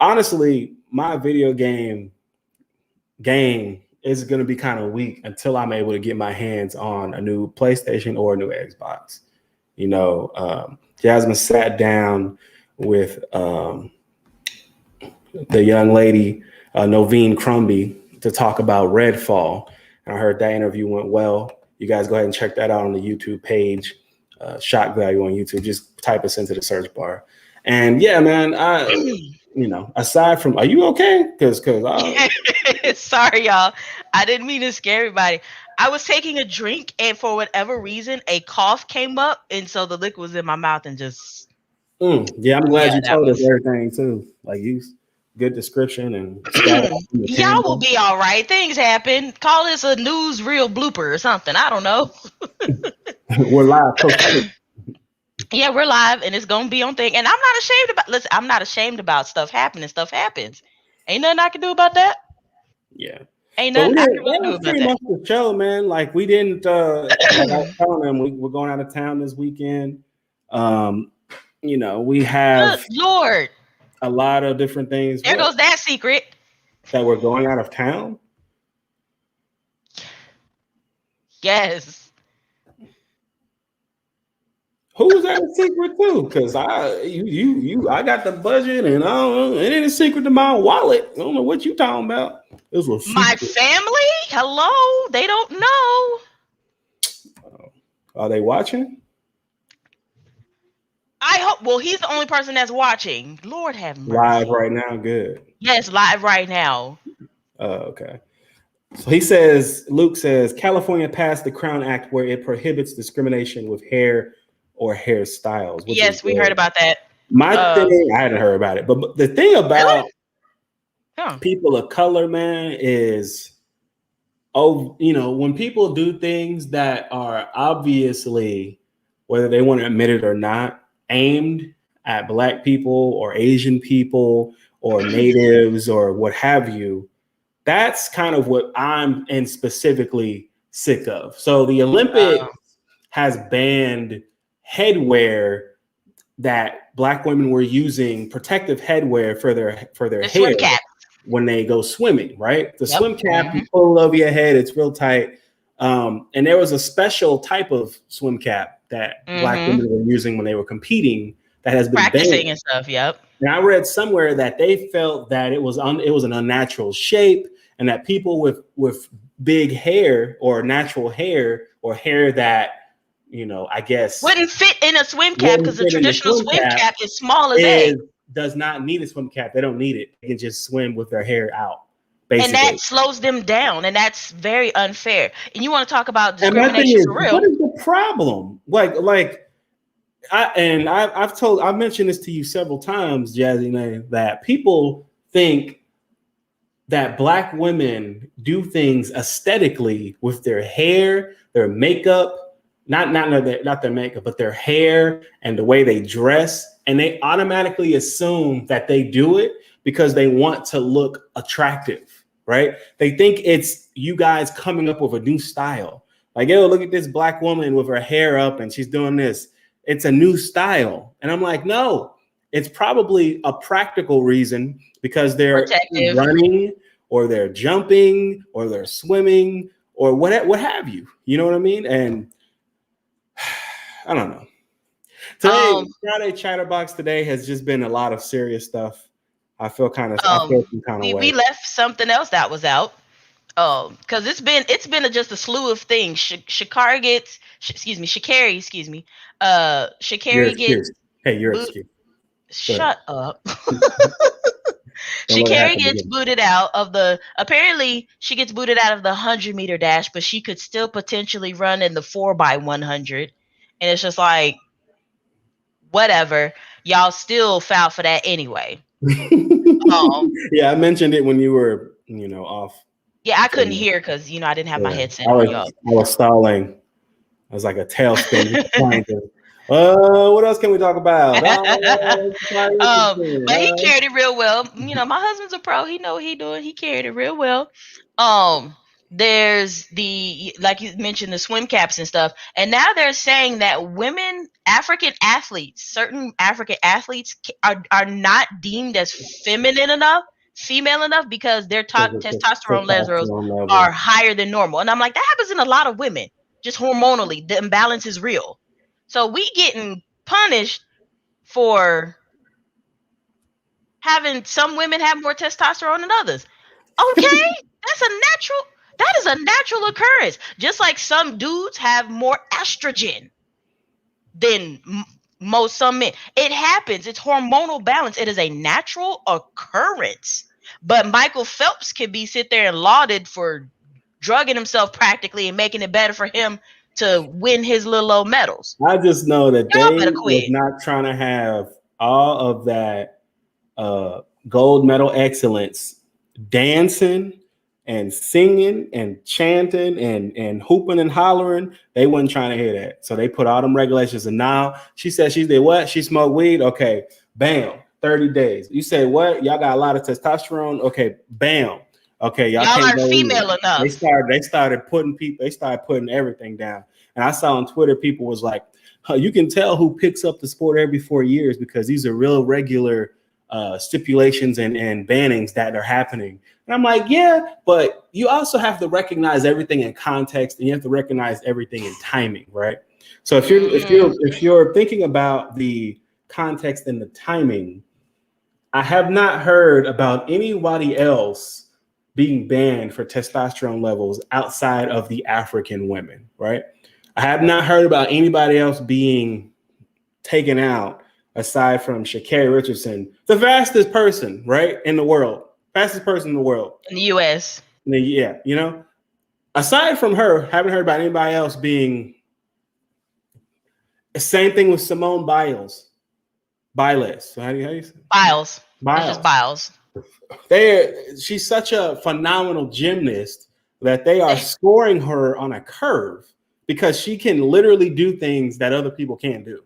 Honestly, my video game is going to be kind of weak until I'm able to get my hands on a new PlayStation or a new Xbox. Jasmine sat down with the young lady, Noveen Crumby, to talk about Redfall. And I heard that interview went well. You guys go ahead and check that out on the YouTube page, Shock Value on YouTube. Just type us into the search bar. And yeah, man, aside from, are you okay? Because Sorry, y'all. I didn't mean to scare everybody. I was taking a drink, and for whatever reason, a cough came up, and so the liquid was in my mouth and just. Yeah, I'm glad you told us everything too. Like you, good description and y'all will be all right. Things happen. Call this a newsreel blooper or something. I don't know. We're live. Yeah, we're live, and it's gonna be on thing. And I'm not ashamed about. Listen, I'm not ashamed about stuff happening. Stuff happens. Ain't nothing I can do about that. Yeah. Ain't nothing I can really do about that. Pretty much the show, man. Like we didn't. Like I was telling them, we're going out of town this weekend. We have. Good Lord. A lot of different things. There goes that secret. That we're going out of town? Yes. Who's that a secret to? Because I got the budget and I don't know. It ain't a secret to my wallet. I don't know what you talking about. This was my family? Hello? They don't know. Are they watching? I hope. Well, he's the only person that's watching. Lord have mercy. Live right now, good. Yes, live right now. Okay. So Luke says, California passed the Crown Act where it prohibits discrimination with hair or hairstyles. Yes, we heard about that. My thing, I hadn't heard about it, but the thing about people of color, man, is, when people do things that are obviously, whether they want to admit it or not, aimed at Black people or Asian people or natives or what have you, that's kind of what I'm specifically sick of. So the Olympics has banned headwear that Black women were using, protective headwear for their hair when they go swimming, right? The swim cap, you pull it over your head, it's real tight. And there was a special type of swim cap that Black women were using when they were competing that has been practicing banned. And stuff. Yep. And I read somewhere that they felt that it was an unnatural shape, and that people with big hair or natural hair or hair that, I guess wouldn't fit in a swim cap, because the traditional swim cap is small as egg. Does not need a swim cap. They don't need it. They can just swim with their hair out. Basically. And that slows them down, and that's very unfair. And you want to talk about discrimination for real? What is the problem? I've mentioned this to you several times, Jazzy, that people think that Black women do things aesthetically with their hair, their makeup, not their makeup, but their hair and the way they dress, and they automatically assume that they do it because they want to look attractive, right? They think it's you guys coming up with a new style. Like, yo, look at this Black woman with her hair up and she's doing this. It's a new style. And I'm like, no, it's probably a practical reason, because they're running or they're jumping or they're swimming or what have you. You know what I mean? And I don't know. Today, Friday Chatterbox today has just been a lot of serious stuff. I feel kind of we left something else that was out. Because it's been just a slew of things. Shakari gets you're excused. Shut up. Shakari gets booted out of the. Apparently, she gets booted out of the 100-meter dash, but she could still potentially run in the 4x100. And it's just like, whatever. Y'all still foul for that anyway. Yeah, I mentioned it when you were, off. Yeah, I couldn't hear because I didn't have my headset on. I was stalling. I was like a tailspin. What else can we talk about? But he carried it real well. My husband's a pro. He know what he doing. He carried it real well. There's like you mentioned, the swim caps and stuff. And now they're saying that certain African athletes are not deemed as female enough because their testosterone levels are higher than normal. And I'm like, that happens in a lot of women. Just hormonally, the imbalance is real. So we getting punished for having some women have more testosterone than others. Okay, that is a natural occurrence. Just like some dudes have more estrogen than some men. It happens. It's hormonal balance. It is a natural occurrence. But Michael Phelps can sit there and lauded for drugging himself practically and making it better for him to win his little old medals. I just know that they was not trying to have all of that gold medal excellence dancing and singing and chanting and hooping and hollering. They wasn't trying to hear that. So they put all them regulations. And now she said she did what? She smoked weed? Okay, bam, 30 days. You say what? Y'all got a lot of testosterone? Okay, bam. Okay, y'all aren't female enough. They started putting everything down. And I saw on Twitter, people was like, you can tell who picks up the sport every 4 years because these are real regular stipulations and bannings that are happening. And I'm like, yeah, but you also have to recognize everything in context, and you have to recognize everything in timing, right? So if you're thinking about the context and the timing, I have not heard about anybody else being banned for testosterone levels outside of the African women, right? I have not heard about anybody else being taken out aside from Sha'Carri Richardson, the fastest person, right, in the world. Fastest person in the world. In the U.S. Yeah, you know, aside from her, haven't heard about anybody else being. Same thing with Simone Biles. Biles. How do you say? Biles. Just Biles. She's such a phenomenal gymnast that they are scoring her on a curve because she can literally do things that other people can't do.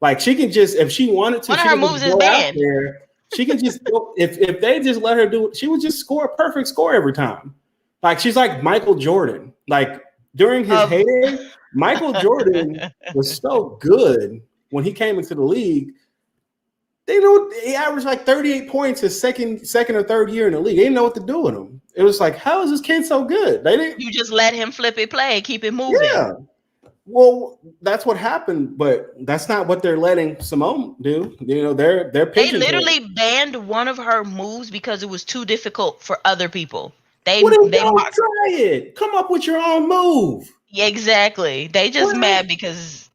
Like she can just, if she wanted to, one of her moves is banned. She can just, if they just let her do it, she would just score a perfect score every time. Like she's like Michael Jordan. Like during his heyday, Michael Jordan was so good when he came into the league. He averaged like 38 points his second or third year in the league. They didn't know what to do with him. It was like, how is this kid so good? You just let him flip it, play, keep it moving. Yeah. Well, that's what happened, but that's not what they're letting Simone do. You know, they're They literally banned one of her moves because it was too difficult for other people. They don't try it. Come up with your own move. Yeah, exactly. They just mad because.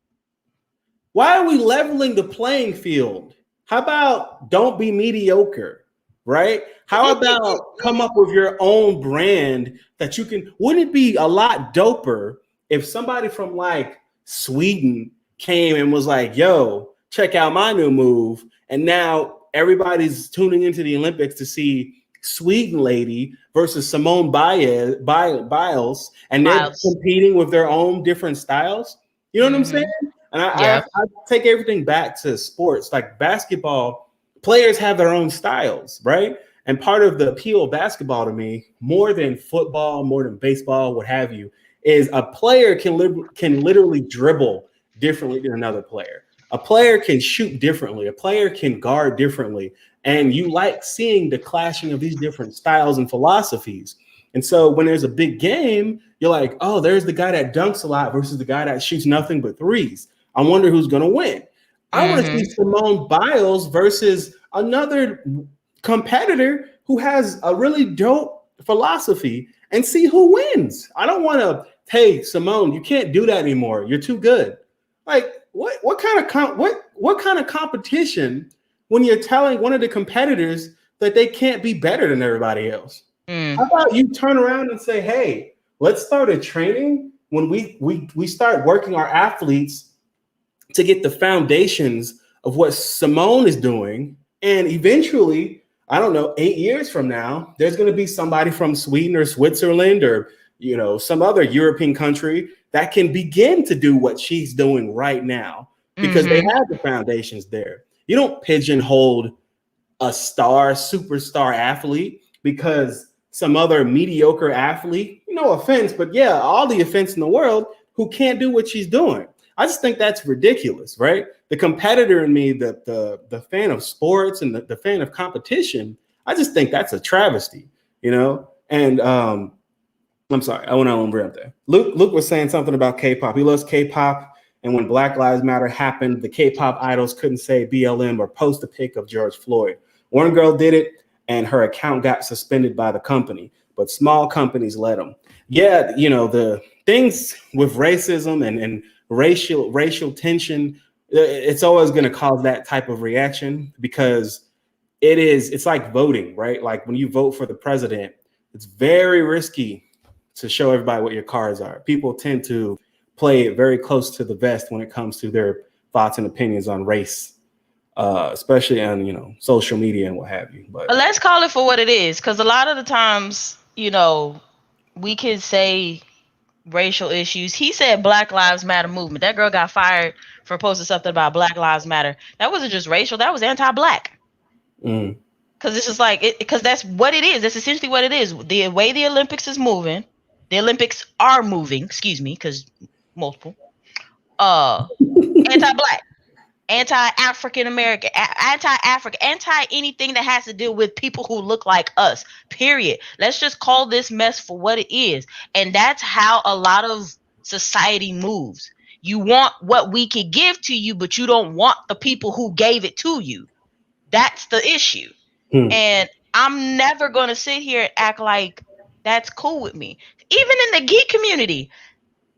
Why are we leveling the playing field? How about don't be mediocre, right? How about come up with your own brand that you can? Wouldn't it be a lot doper if somebody from like Sweden came and was like, yo, check out my new move. And now everybody's tuning into the Olympics to see Sweden lady versus Simone Biles, and they're competing with their own different styles. You know what I'm saying? And I take everything back to sports. Like basketball, players have their own styles, right? And part of the appeal of basketball to me, more than football, more than baseball, what have you, is a player can literally dribble differently than another player. A player can shoot differently. A player can guard differently. And you like seeing the clashing of these different styles and philosophies. And so when there's a big game, you're like, oh, there's the guy that dunks a lot versus the guy that shoots nothing but threes. I wonder who's going to win. I want to see Simone Biles versus another competitor who has a really dope philosophy and see who wins. I don't want to, hey, Simone, you can't do that anymore. You're too good. Like, what kind of competition when you're telling one of the competitors that they can't be better than everybody else? How about you turn around and say, hey, let's start a training when we start working our athletes to get the foundations of what Simone is doing. And eventually, I don't know, 8 years from now, there's going to be somebody from Sweden or Switzerland or, you know, some other European country that can begin to do what she's doing right now because they have the foundations there. You don't pigeonhole a superstar athlete because some other mediocre athlete, no offense, but yeah, all the offense in the world, who can't do what she's doing. I just think that's ridiculous, right? The competitor in me, the fan of sports and the fan of competition, I just think that's a travesty, And I'm sorry, I went on a rant there. Luke was saying something about K-pop. He loves K-pop, and when Black Lives Matter happened, the K-pop idols couldn't say BLM or post a pic of George Floyd. One girl did it, and her account got suspended by the company, but small companies let them. Yeah, the things with racism and racial tension, it's always going to cause that type of reaction because it's like voting, right? Like when you vote for the president, it's very risky to show everybody what your cards are. People tend to play it very close to the vest when it comes to their thoughts and opinions on race, especially on social media and what have you. But let's call it for what it is, because a lot of the times, we could say racial issues. He said Black Lives Matter movement. That girl got fired for posting something about Black Lives Matter. That wasn't just racial. That was anti-Black. Because it's just like because that's what it is. That's essentially what it is. The way the Olympics is moving. The Olympics are moving, excuse me, because multiple. Anti-Black, anti-African American, anti-African, anti-anything that has to deal with people who look like us, period. Let's just call this mess for what it is. And that's how a lot of society moves. You want what we can give to you, but you don't want the people who gave it to you. That's the issue. And I'm never going to sit here and act like that's cool with me. Even in the geek community,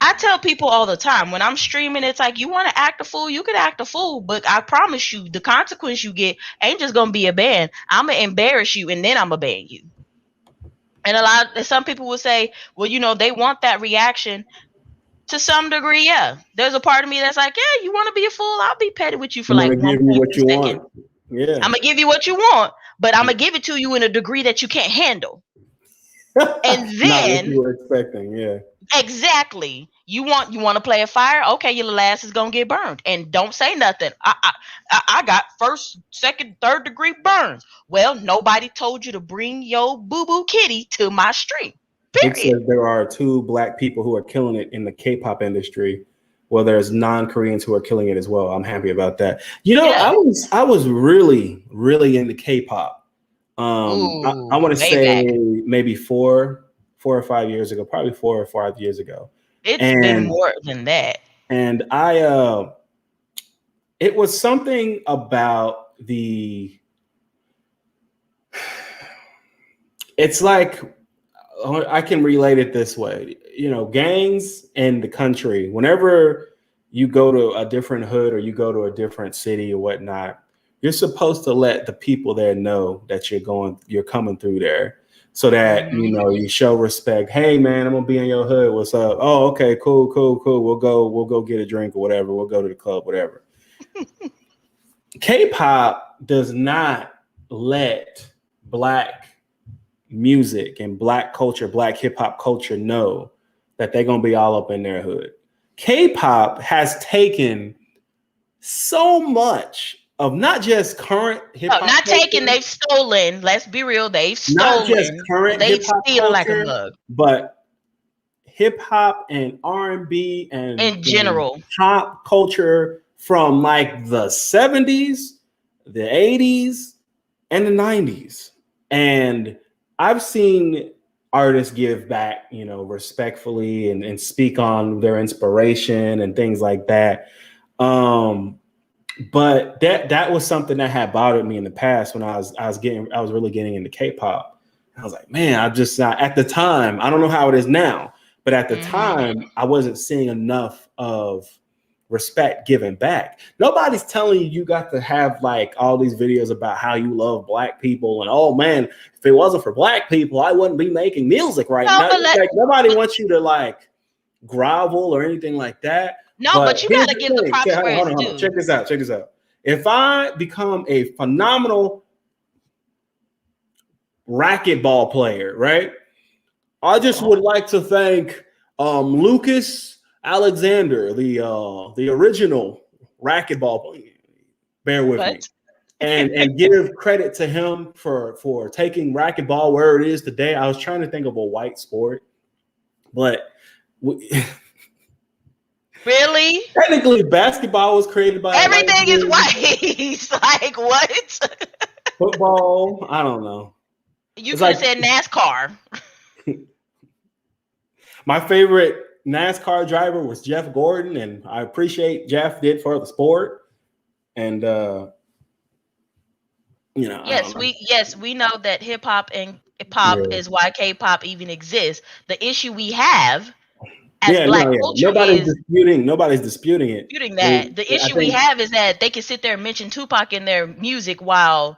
I tell people all the time when I'm streaming, it's like, you want to act a fool, you can act a fool, but I promise you the consequence you get ain't just going to be a ban. I'm going to embarrass you and then I'm going to ban you. And some people will say, well, they want that reaction to some degree. Yeah. There's a part of me that's like, yeah, you want to be a fool? I'll be petty with you for like 1 second. Yeah. I'm going to give you what you want, but I'm going to give it to you in a degree that you can't handle. And then not what you were expecting, yeah. Exactly. You want to play a fire? Okay, your little ass is gonna get burned, and don't say nothing. I got first, second, third degree burns. Well, nobody told you to bring your boo boo kitty to my stream. Period. It says there are 2 Black people who are killing it in the K-pop industry. Well, there's non-Koreans who are killing it as well. I'm happy about that. Yeah. I was really, really into K-pop. I want to say maybe 4 or 5 years ago, probably 4 or 5 years ago. It's been more than that. And it was something about it's like, I can relate it this way, gangs in the country, whenever you go to a different hood or you go to a different city or whatnot, you're supposed to let the people there know that you're coming through there, so that you show respect. Hey man, I'm gonna be in your hood. What's up? Oh, okay, cool. We'll go get a drink or whatever. We'll go to the club, whatever. K-pop does not let Black music and Black culture, Black hip hop culture know that they're gonna be all up in their hood. K-pop has taken so much of not just current hip hop. Not culture, taken, they've stolen. Let's be real, they've stolen. Not just current hip hop culture, like a mug. But hip hop and R&B and in general pop culture from like the 70s, the 80s, and the 90s. And I've seen artists give back, respectfully and speak on their inspiration and things like that. But that was something that had bothered me in the past when I was really getting into K-pop. I was like, man, I just at the time, I don't know how it is now, but at the time, I wasn't seeing enough of respect given back. Nobody's telling you got to have like all these videos about how you love Black people and, oh man, if it wasn't for Black people, I wouldn't be making music right now. Nobody wants you to like grovel or anything like that. No, but you gotta give the props where it's due. Check this out. If I become a phenomenal racquetball player, right? I just would like to thank Lucas Alexander, the original racquetball player. Bear with me. and give credit to him for taking racquetball where it is today. I was trying to think of a white sport, but really, technically basketball was created by a white everything is dude. white. Like what? Football, I don't know. You It's could have like said NASCAR. my favorite NASCAR driver was Jeff Gordon, and I appreciate Jeff did for the sport. And you know, I don't know. We know that hip hop and pop Yeah. is why K-pop even exists. The issue we have as Yeah, Black no, yeah. culture is Nobody's disputing it. disputing that. The I issue we think have is that they can sit there and mention Tupac in their music while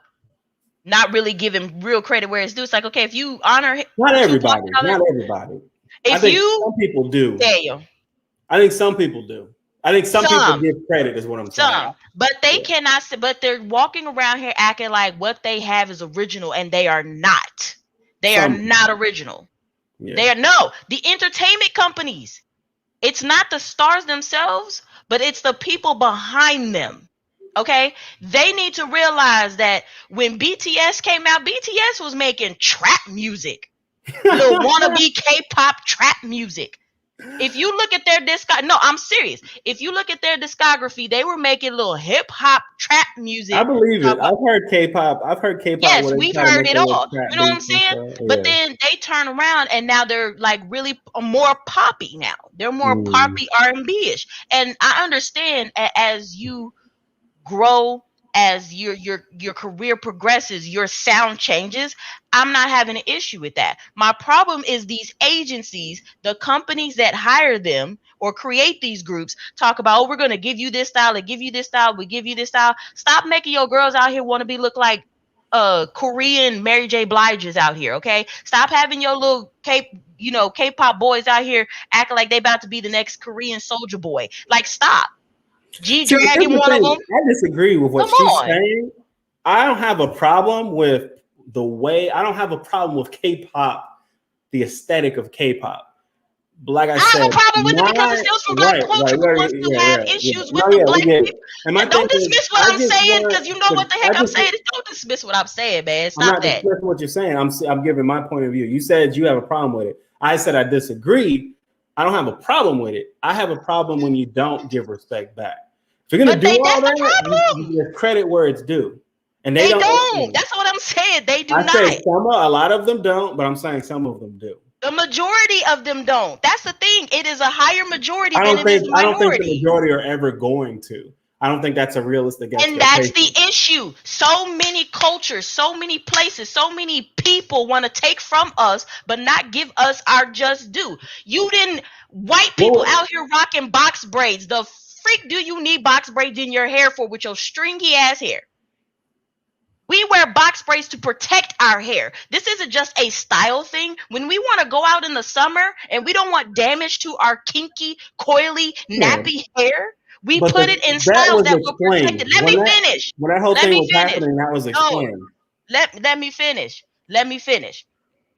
not really giving real credit where it's due. It's like, okay, if you honor not Tupac everybody. and all that, Not everybody. I if think you some people do. fail, I think some people do. I think some people some give credit, is what I'm saying. but they Yeah. cannot but they're walking around here acting like what they have is original, and they are not. They are Some, not original. yeah. They are no, the entertainment companies. It's not the stars themselves, but it's the people behind them. Okay? They need to realize that when BTS came out, BTS was making trap music. Little wannabe K-pop trap music. If you look at their I'm serious. If you look at their discography, they were making little hip hop trap music. I believe it. I've heard K-pop. Yes, Where they we've try to heard make it a little all. trap You know what I'm beats and saying? stuff. But Yeah. then they turn around and now they're like really more poppy now. They're more poppy R&B-ish. And I understand as you grow, as your career progresses, your sound changes. I'm not having an issue with that. My problem is these agencies, the companies that hire them or create these groups, talk about, oh, we're going to give you this style, and give you this style, we give you this style. Stop making your girls out here want to be look like Korean Mary J. Blige's out here, okay? Stop having your little K-pop boys out here acting like they about to be the next Korean Soldier Boy. Like, stop. See, here's G-Dragon, the one of thing. them. I disagree with what Come she's on. saying. I don't have a problem with I don't have a problem with K-pop, the aesthetic of K-pop. But like I said, have a problem with it because it stems from Black culture who wants to have issues with the Black people. And my Don't thing is, dismiss what I'm saying because you know what the heck I'm saying. Don't dismiss what I'm saying, man. I'm Stop not that. dismissing what you're saying. I'm giving my point of view. You said you have a problem with it. I said I disagree. I don't have a problem with it. I have a problem when you don't give respect back. If you're gonna do all that, you give credit where it's due. And they don't. That's what I'm saying. They do I not. say a lot of them don't, but I'm saying some of them do. The majority of them don't. That's the thing. It is a higher majority I than don't it is think minority. the majority are ever going to. I don't think that's a realistic expectation. And that's the issue. So many cultures, so many places, so many people want to take from us, but not give us our just due. White people out here rocking box braids. The freak do you need box braids in your hair for with your stringy ass hair? We wear box braids to protect our hair. This isn't just a style thing. When we want to go out in the summer and we don't want damage to our kinky, coily, nappy hair, we put it in styles that will protect it. Let me finish. When that whole thing was happening, that was explained. Let me finish. Let me finish.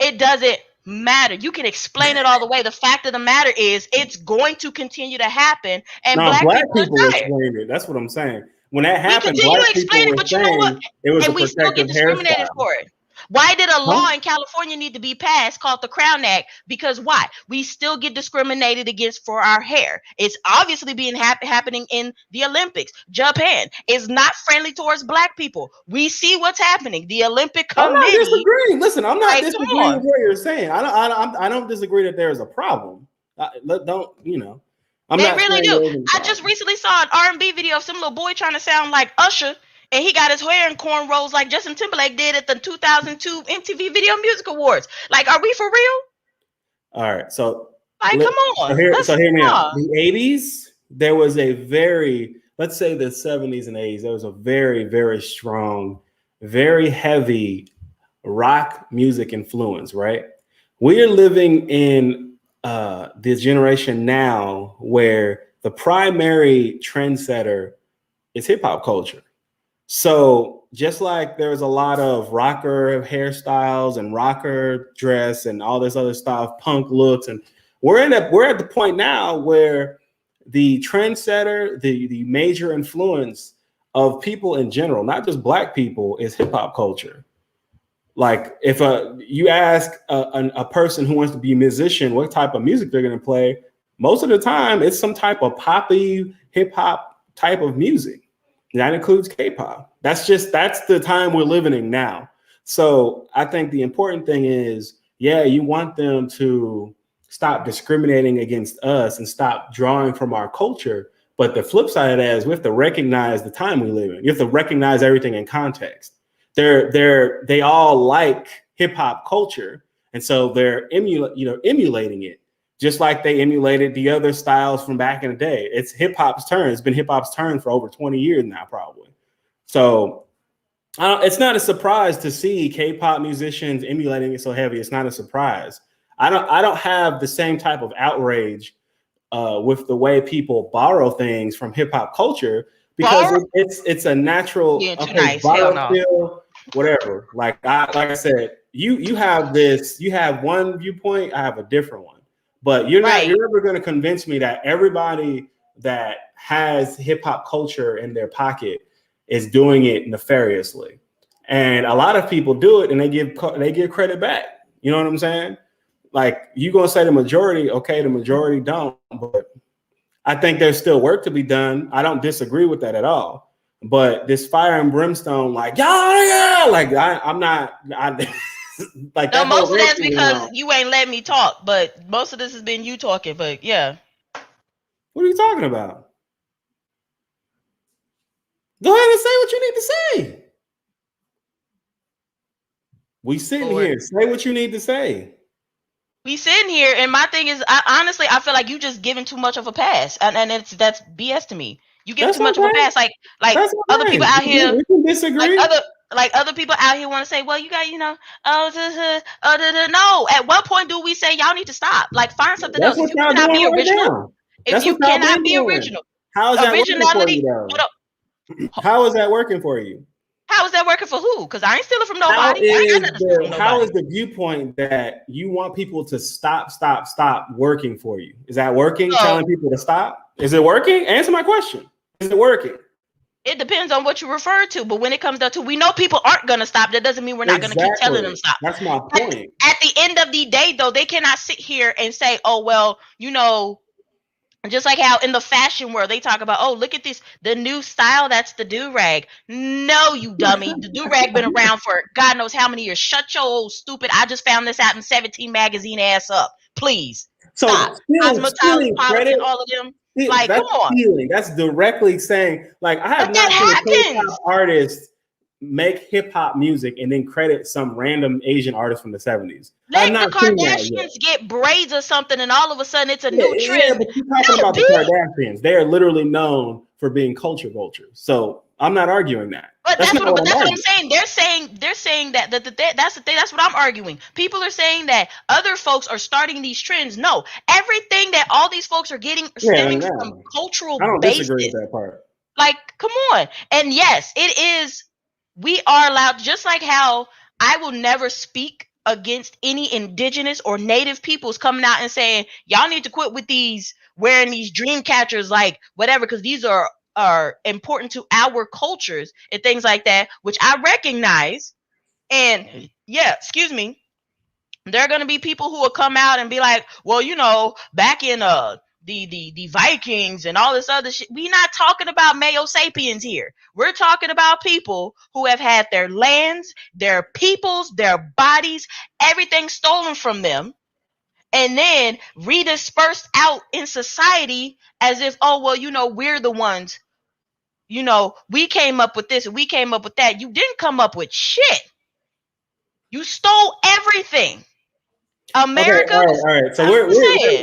It doesn't matter. You can explain it all the way. The fact of the matter is it's going to continue to happen. And Black people are explain it. That's what I'm saying. When that happened, we continue to explain it, but you know what? It was and we still get discriminated for it. Why did a law in California need to be passed called the Crown Act? Because why? We still get discriminated against for our hair. It's obviously being happening in the Olympics. Japan is not friendly towards Black people. We see what's happening. The Olympic Committee. I'm not disagreeing. Listen, I'm not disagreeing with what you're saying. I don't disagree that there is a problem. They really do. I just recently saw an R&B video of some little boy trying to sound like Usher, and he got his hair in cornrows like Justin Timberlake did at the 2002 MTV Video Music Awards. Like, are we for real? All right, so come on. So hear me out. The 80s, there was let's say the 70s and 80s, there was a very, very strong, very heavy rock music influence, right? We're living in this generation now where the primary trendsetter is hip hop culture. So just like there's a lot of rocker hairstyles and rocker dress and all this other stuff, punk looks, and we're at the point now where the trendsetter, the major influence of people in general, not just black people, is hip hop culture. Like if you ask a person who wants to be a musician what type of music they're going to play, most of the time it's some type of poppy hip hop type of music. And that includes K-pop. That's the time we're living in now. So I think the important thing is, yeah, you want them to stop discriminating against us and stop drawing from our culture. But the flip side of that is we have to recognize the time we live in. You have to recognize everything in context. They all like hip hop culture, and so they're emulating it, just like they emulated the other styles from back in the day. It's hip hop's turn. It's been hip hop's turn for over 20 years now, probably. So it's not a surprise to see K-pop musicians emulating it so heavy. It's not a surprise. I don't have the same type of outrage with the way people borrow things from hip hop culture, because it's a natural. Yeah, too nice. Borrow Hell no. still, whatever. Like I said, you have one viewpoint, I have a different one. But you're never going to convince me that everybody that has hip hop culture in their pocket is doing it nefariously. And a lot of people do it and they give credit back. You know what I'm saying? Like, you going to say the majority, okay, the majority don't, but I think there's still work to be done. I don't disagree with that at all. But this fire and brimstone, like, yeah, like I'm not like, no, most of that's because you ain't letting me talk, but most of this has been you talking, but yeah. What are you talking about? Go ahead and say what you need to say. We sitting here. Say what you need to say. We sitting here, and my thing is, I feel like you just giving too much of a pass, and that's BS to me. You give too much of a pass, like other people out here. We can disagree. Like other people out here want to say, well, you got, no. At what point do we say y'all need to stop? Like, find something else. If you cannot be original, how is that originality? How is that working for you? How is that working for who? Because I ain't stealing from nobody. How is the viewpoint that you want people to stop working for you? Is that working? Telling people to stop? Is it working? Answer my question. Is it working? It depends on what you refer to. But when it comes down to, we know people aren't going to stop. That doesn't mean we're not going to keep telling them stop. That's my point. At the end of the day, though, they cannot sit here and say, oh, well, just like how in the fashion world they talk about, oh, look at this, the new style, that's the do-rag. No, you dummy. The do-rag been around for God knows how many years. Shut your old stupid, I just found this out in 17 magazine ass up. Please. Stop. Stealing credit, all of them. Like, come on. Stealing. That's directly saying, like, I have not seen a K-pop artist make hip-hop music and then credit some random Asian artist from the 70s. Let the Kardashians get braids or something, and all of a sudden it's a new trend. Yeah, but you're talking about the Kardashians. They are literally known for being culture vultures. So I'm not arguing that. But that's what I'm saying. They're saying that that's the thing. That's what I'm arguing. People are saying that other folks are starting these trends. No, everything that all these folks are getting stemming from cultural basis. I don't disagree with that part. Like, come on. And yes, it is. We are allowed, just like how I will never speak against any indigenous or native peoples coming out and saying, y'all need to quit with these, wearing these dream catchers, like whatever, because these are important to our cultures and things like that, which I recognize. And yeah, excuse me, there are going to be people who will come out and be like, well, back in the Vikings and all this other shit. We're not talking about Mayo sapiens here. We're talking about people who have had their lands, their peoples, their bodies, everything stolen from them, and then redispersed out in society as if, we're the ones, we came up with this and we came up with that. You didn't come up with shit. You stole everything. America. Okay, all right. So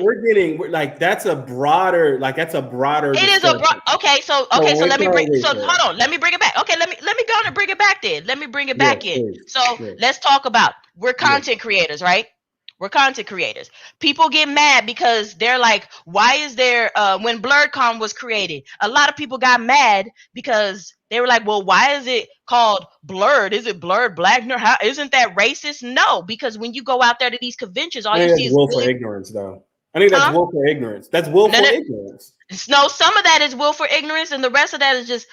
we're getting like that's a broader. It is a broad. Okay, so let me bring. So hold on. Let me bring it back. Okay, let me go on and bring it back. Then let me bring it back in. Please, so let's talk about we're content creators, right? We're content creators. People get mad because they're like, why is there when BlurredCon was created? A lot of people got mad because they were like, well, why is it called blurred? Is it blurred black? No, isn't that racist? No, because when you go out there to these conventions, all you see is willful ignorance, though. I think that's Huh? willful ignorance. That's willful No, ignorance. no, some of that is willful ignorance, and the rest of that is just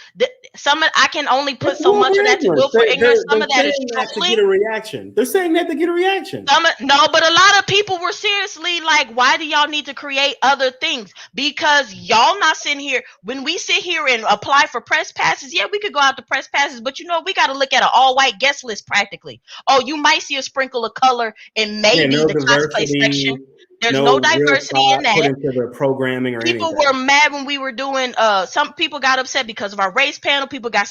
some. I can only put That's so much willful of that to ignorance. willful ignorance. Some They're of that is saying that to get trolling. a reaction. They're saying that to get a reaction. No, but a lot of people were seriously like, why do y'all need to create other things? Because y'all not sitting here. When we sit here and apply for press passes, yeah, we could go out to press passes, but we got to look at an all-white guest list practically. Oh, you might see a sprinkle of color in Yeah, maybe no the cosplay section. diversity, There's no no real diversity in thought put that. into their programming or People anything. were mad when we were doing some people got upset because of our race panel. People got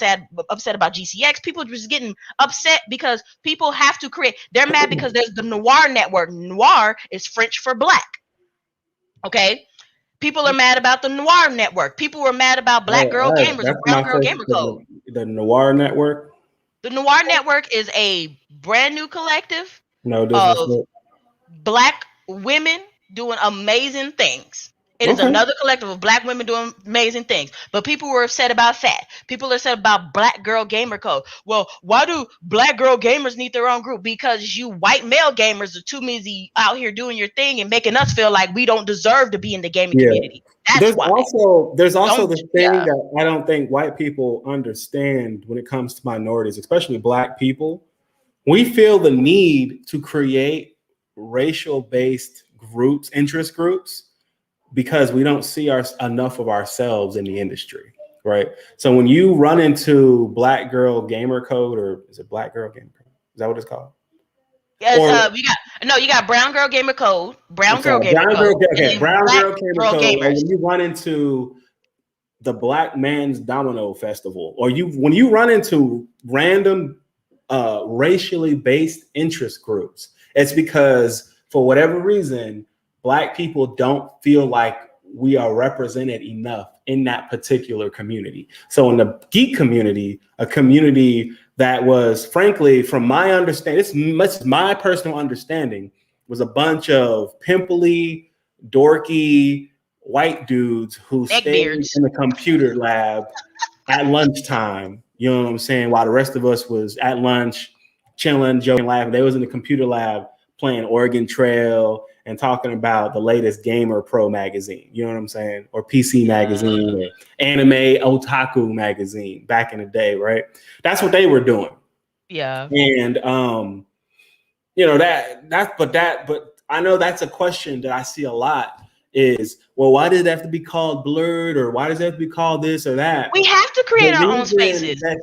upset about GCX. People just getting upset because people have to create. They're mad because there's the noir network. Noir is French for black. Okay, people are mad about the noir network. People were mad about Black Girl Gamers or That's Brown my Girl first. Gamer Code. The Noir Network. The noir network is a brand new collective No of disrespect. black women doing amazing things. It is Okay. another collective of black women doing amazing things. But people were upset about that. People are upset about Black Girl Gamer Code. Well, why do black girl gamers need their own group? Because you white male gamers are too busy out here doing your thing and making us feel like we don't deserve to be in the gaming community. That's There's why. also this thing Yeah. that I don't think white people understand when it comes to minorities, especially black people. We feel the need to create racial-based groups, interest groups, because we don't see enough of ourselves in the industry, right? So when you run into Black Girl Gamer Code, or is it Black Girl Gamer Code? Is that what it's called? Yes, Or you got Brown Girl Gamer Code, I'm Brown Girl sorry, Gamer Brown Code, Girl, and okay, then Brown Black Girl Gamer Girl Code, or Gamers. when you run into the Black Man's Domino Festival, or when you run into random racially based interest groups, it's because for whatever reason, Black people don't feel like we are represented enough in that particular community. So in the geek community, a community that was, frankly, from my understanding, it's my personal understanding, was a bunch of pimply, dorky white dudes who stayed Neckbeards. in the computer lab at lunchtime. You know what I'm saying? While the rest of us was at lunch, chilling, joking, laughing. They was in the computer lab playing Oregon Trail and talking about the latest Gamer Pro magazine. You know what I'm saying? Or PC magazine, or Anime Otaku magazine back in the day, right? That's what they were doing. Yeah. And but I know that's a question that I see a lot is, well, why does it have to be called blurred, or why does it have to be called this or that? We have to create our own spaces. That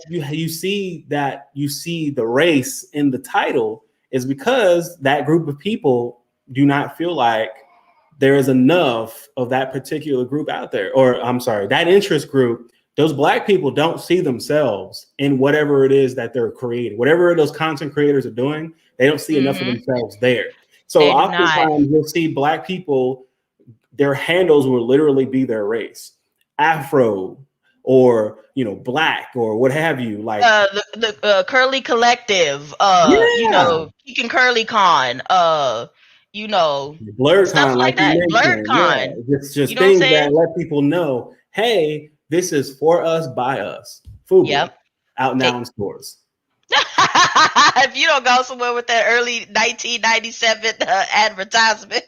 you see the race in the title is because that group of people do not feel like there is enough of that particular group out there, or I'm sorry, that interest group. Those Black people don't see themselves in whatever it is that they're creating, whatever those content creators are doing. They don't see enough of themselves there. So They do not. oftentimes you'll see Black people, their handles will literally be their race, Afro, or Black, or what have you. Like the Curly Collective, Keegan Curly Con, Blurred stuff Con, like like you that. Blurred mentioned. Con. Yeah, it's just You know what I'm things saying? that let people know, hey, this is for us, by us. FUBU, Yep. out now in stores. If you don't go somewhere with that early 1997 advertisement,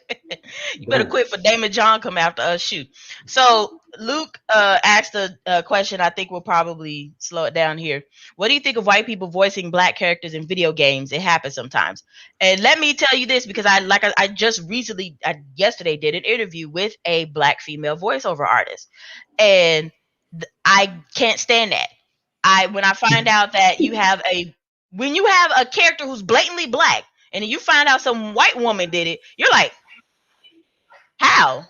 you better quit for Damon John come after us. Shoot. So Luke asked a question. I think we'll probably slow it down here. What do you think of white people voicing Black characters in video games? It happens sometimes. And let me tell you this, because I just recently, yesterday, did an interview with a Black female voiceover artist, and I can't stand that. When I find out that when you have a character who's blatantly Black and then you find out some white woman did it, you're like, how?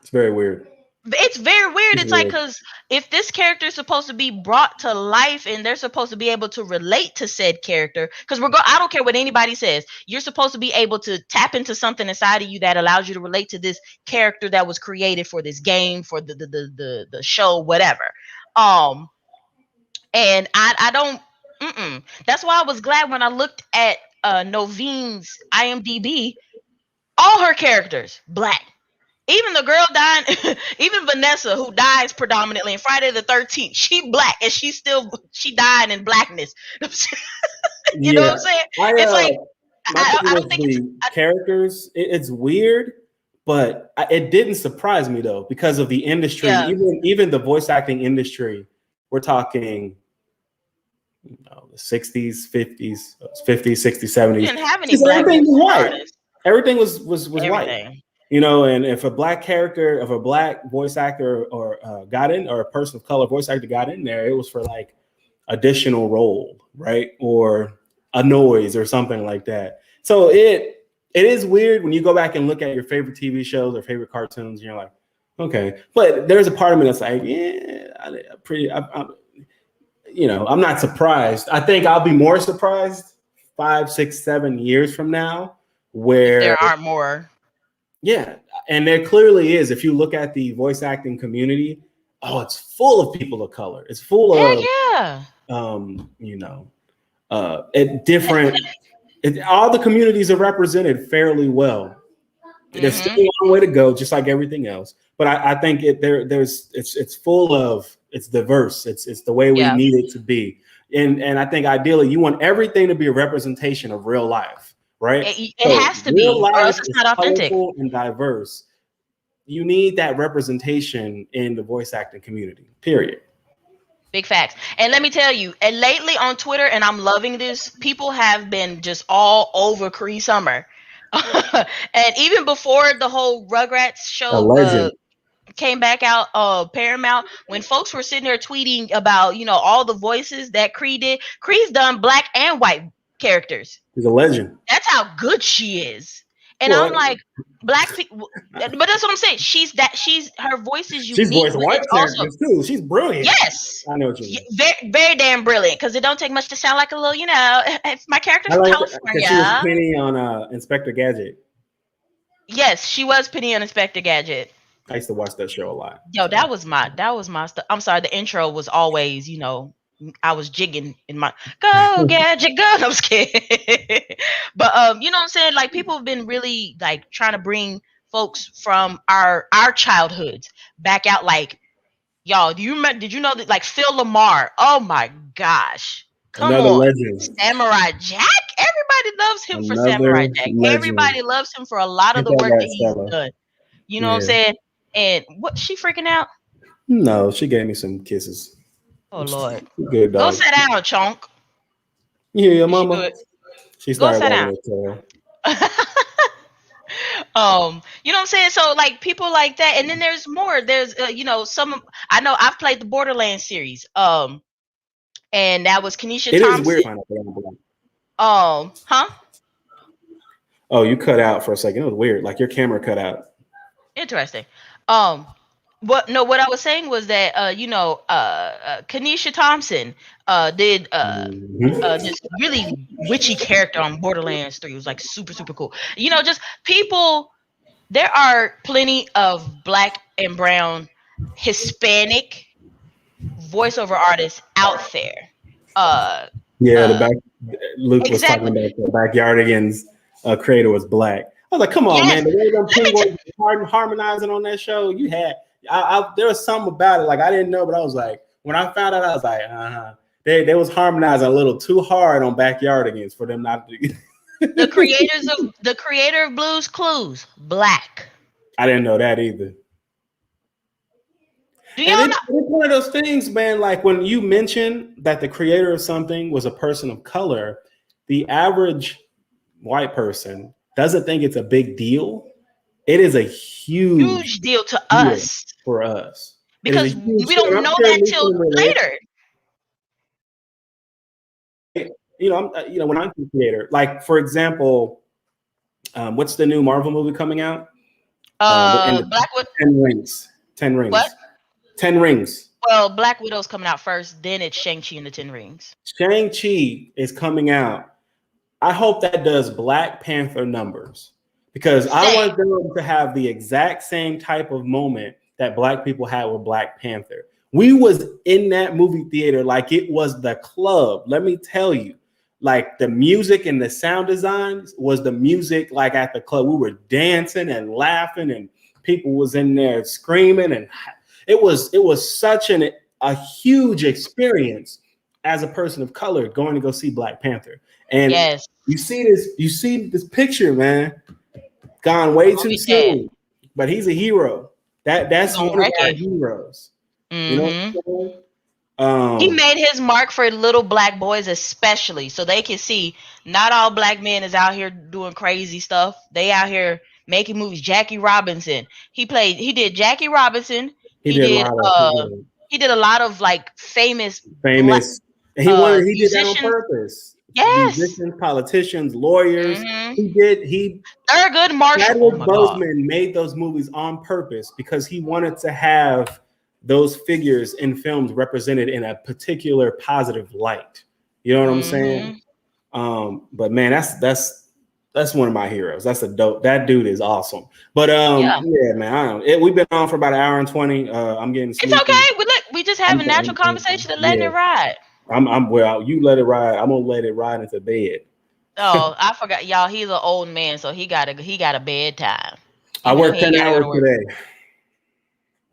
It's very weird. It's very weird. It's like, because if this character is supposed to be brought to life and they're supposed to be able to relate to said character, because I don't care what anybody says, you're supposed to be able to tap into something inside of you that allows you to relate to this character that was created for this game, for the show, whatever. And I don't. That's why I was glad when I looked at Noveen's IMDb. All her characters Black. Even the girl dying, even Vanessa, who dies predominantly in Friday the 13th, she Black, and she died in Blackness. You know what I'm saying? It's like my I thing don't with think the characters, it's weird, But it didn't surprise me though, because of the industry, Yeah. even the voice acting industry. We're talking, the 60s, 50s, 50s, 60s, 70s. We didn't have any Just black everything was white. artists. Everything was white. Everything. And if a black character, if a black voice actor or got in, or a person of color voice actor got in there, it was for like additional role, right? Or a noise or something like that. So it is weird when you go back and look at your favorite TV shows or favorite cartoons, and you're like, okay. But there's a part of me that's like, yeah, I'm not surprised. I think I'll be more surprised 5, 6, 7 years from now, where there aren't more. Yeah, and there clearly is. If you look at the voice acting community, it's full of people of color. It's full of different. All the communities are represented fairly well. There's still a long way to go, just like everything else. But I think it's full of, it's diverse. It's the way we need it to be. And I think ideally you want everything to be a representation of real life, right? It has to be, or else it's not authentic and diverse. You need that representation in the voice acting community, period. Big facts. And let me tell you, and lately on Twitter, and I'm loving this, people have been just all over Cree Summer. And even before the whole Rugrats show came back out, Paramount, when folks were sitting there tweeting about, all the voices that Cree did, Cree's done black and white characters. She's a legend. That's how good she is. And I'm like, black people, but that's what I'm saying. Her voice is unique. She's voiced white characters too. She's brilliant. Yes, I know what you mean. Very, very damn brilliant. Because it don't take much to sound like a little, if my character's from California. She was Penny on Inspector Gadget. Yes, she was Penny on Inspector Gadget. I used to watch that show a lot. Yo, that was my stuff. I'm sorry, the intro was always, I was jigging in my go Gadget go. I'm scared. But you know what I'm saying? Like, people have been really like trying to bring folks from our childhoods back out. Like, y'all, did you know that, like, Phil Lamar? Oh my gosh. Come Another on. legend. Samurai Jack? Everybody loves him for Samurai Jack. Legend. Everybody loves him for a lot of the work that he's done. You know what I'm saying? And what, she freaking out? No, she gave me some kisses. Oh Lord. Good dog. Go sit down, chunk. You hear your mama? She started wagging her tail. You know what I'm saying? So, like, people like that, and then there's more. There's some. I know I've played the Borderlands series. And that was Kenesha Thompson. It is weird. Huh? Oh, you cut out for a second. It was weird. Like, your camera cut out. Interesting. What I was saying was that Kenesha Thompson did this really witchy character on Borderlands 3. It was like super, super cool. Just people. There are plenty of black and brown Hispanic voiceover artists out there. Luke was talking about the Backyardigans creator was black. I was like, come on, man. The way them penguins were harmonizing on that show, you had. There was something about it, like, I didn't know, but I was like, when I found out, I was like, They was harmonizing a little too hard on Backyardigans for them not to. The creator of Blue's Clues, black. I didn't know that either. It's one of those things, man. Like, when you mention that the creator of something was a person of color, the average white person doesn't think it's a big deal. It is a huge deal to us. For us. Because we don't know that till later. When I'm the creator, like, for example, what's the new Marvel movie coming out? Blackwood. 10 Rings. 10 Rings. What? 10 Rings. Well, Black Widow's coming out first, then it's Shang-Chi and the 10 Rings. Shang-Chi is coming out. I hope that does Black Panther numbers, because I want them to have the exact same type of moment that Black people had with Black Panther. We was in that movie theater like it was the club. Let me tell you, like, the music and the sound design was the music like at the club. We were dancing and laughing, and people was in there screaming, and it was such a huge experience as a person of color going to go see Black Panther. And you see this picture, man, gone way too soon. but he's a hero. That's Gonna one of wreck our it. heroes. You know what Mm-hmm. I'm saying? He made his mark for little black boys, especially, so they can see not all black men is out here doing crazy stuff. They out here making movies. Jackie Robinson. He did Jackie Robinson. he He did a did lot of he did a lot of like famous black famous. He did that on musicians. purpose. Yes. Musicians, politicians, lawyers. Mm-hmm. He Thurgood Marshall. Oh Chadwick my God. Boseman made those movies on purpose because he wanted to have those figures in films represented in a particular positive light. You know what I'm Mm-hmm. saying? But man, that's one of my heroes. That's a dope. That dude is awesome. But Yeah. yeah, man, I don't know. We've been on for about an hour and 20. I'm getting It's sleepy. okay. We just have a natural conversation and letting Yeah. it ride. I'm well. You let it ride. I'm gonna let it ride into bed. Oh, I forgot, y'all. He's an old man, so he got a bedtime. I You know, worked he ain't 10 got to go hours to work. today.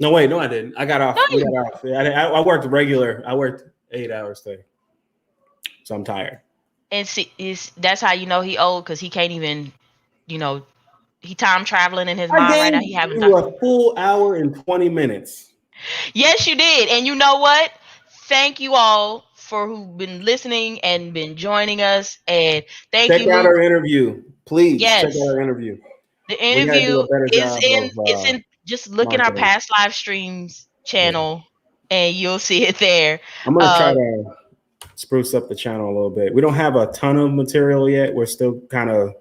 No, wait, no, I didn't. I got No, off. We got off. I worked regular. I worked 8 hours today, so I'm tired. and see, that's how you know he old, because he can't even, you know, he time traveling in his I mind right gave now. He having you a full hour and 20 minutes. Yes, you did, and you know what? Thank you all for who've been listening and been joining us, and thank Check you, out Moot. our interview, please. Check out Yes, our interview. the We got to do interview a better is job in. of It's in. Just look in our marketing. past live streams Yeah. channel, and you'll see it there. I'm gonna try to spruce up the channel a little bit. We don't have a ton of material yet. We're still kind of,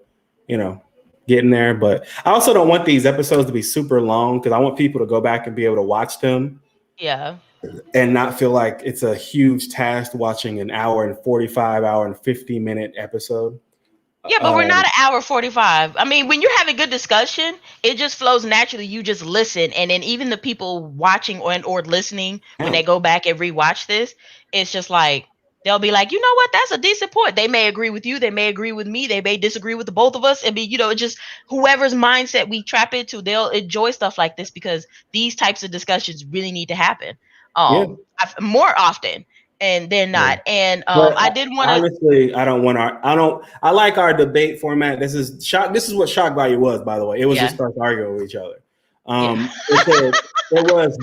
getting there. But I also don't want these episodes to be super long because I want people to go back and be able to watch them. Yeah. And not feel like it's a huge task watching an hour and 45, hour and 50-minute episode. Yeah, but we're not an hour 45. I mean, when you're having good discussion, it just flows naturally. You just listen, and then even the people watching or listening, when they go back and rewatch this, it's just like they'll be like, you know what, that's a decent point. They may agree with you, they may agree with me, they may disagree with the both of us. I mean, it's just whoever's mindset we trap into, they'll enjoy stuff like this because these types of discussions really need to happen Yeah. more often and they're not. And But I did want to honestly, I like our debate format. This is what shock value was, by the way. It was just us arguing with each other. It was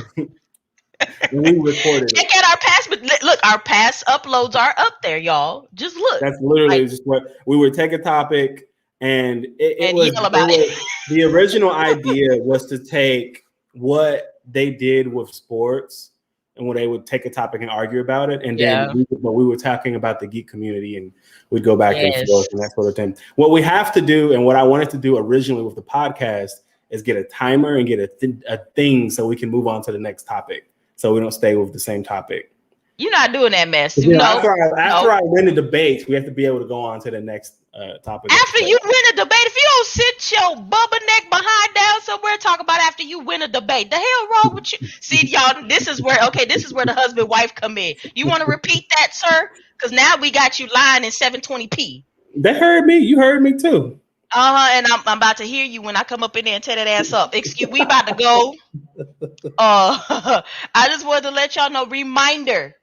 we recorded check out our past, but look, our past uploads are up there, y'all. Just look. That's literally just what we would take a topic and yell about it. The original idea was to take what they did with sports and when they would take a topic and argue about it. And then we were talking about the geek community and we'd go back and forth and that sort of thing. What we have to do and what I wanted to do originally with the podcast is get a timer and get a thing so we can move on to the next topic. So we don't stay with the same topic. You're not doing that mess. After I win the debate, we have to be able to go on to the next topic. After you win a debate, if you don't sit your bubba neck behind down somewhere, talk about after you win a debate. The hell wrong with you? See, y'all, this is where the husband-wife come in. You want to repeat that, sir? Because now we got you lying in 720p. They heard me. You heard me too. And I'm about to hear you when I come up in there and tear that ass up. We about to go. I just wanted to let y'all know, reminder,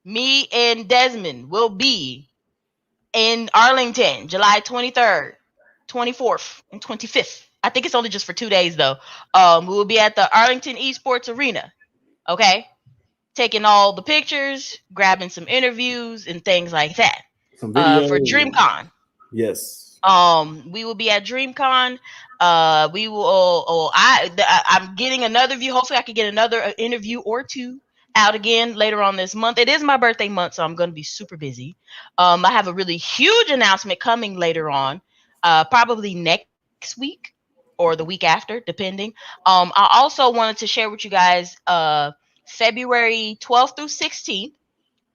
me and Desmond will be in Arlington, July 23rd, 24th, and 25th. I think it's only just for 2 days, though. We will be at the Arlington Esports Arena, okay? Taking all the pictures, grabbing some interviews, and things like that. Some videos. For DreamCon. Yes. We will be at DreamCon. We will. I'm getting another view. Hopefully, I can get another interview or two out again later on this month. It is my birthday month, so I'm going to be super busy. I have a really huge announcement coming later on, probably next week or the week after, depending. I also wanted to share with you guys February 12th through 16th.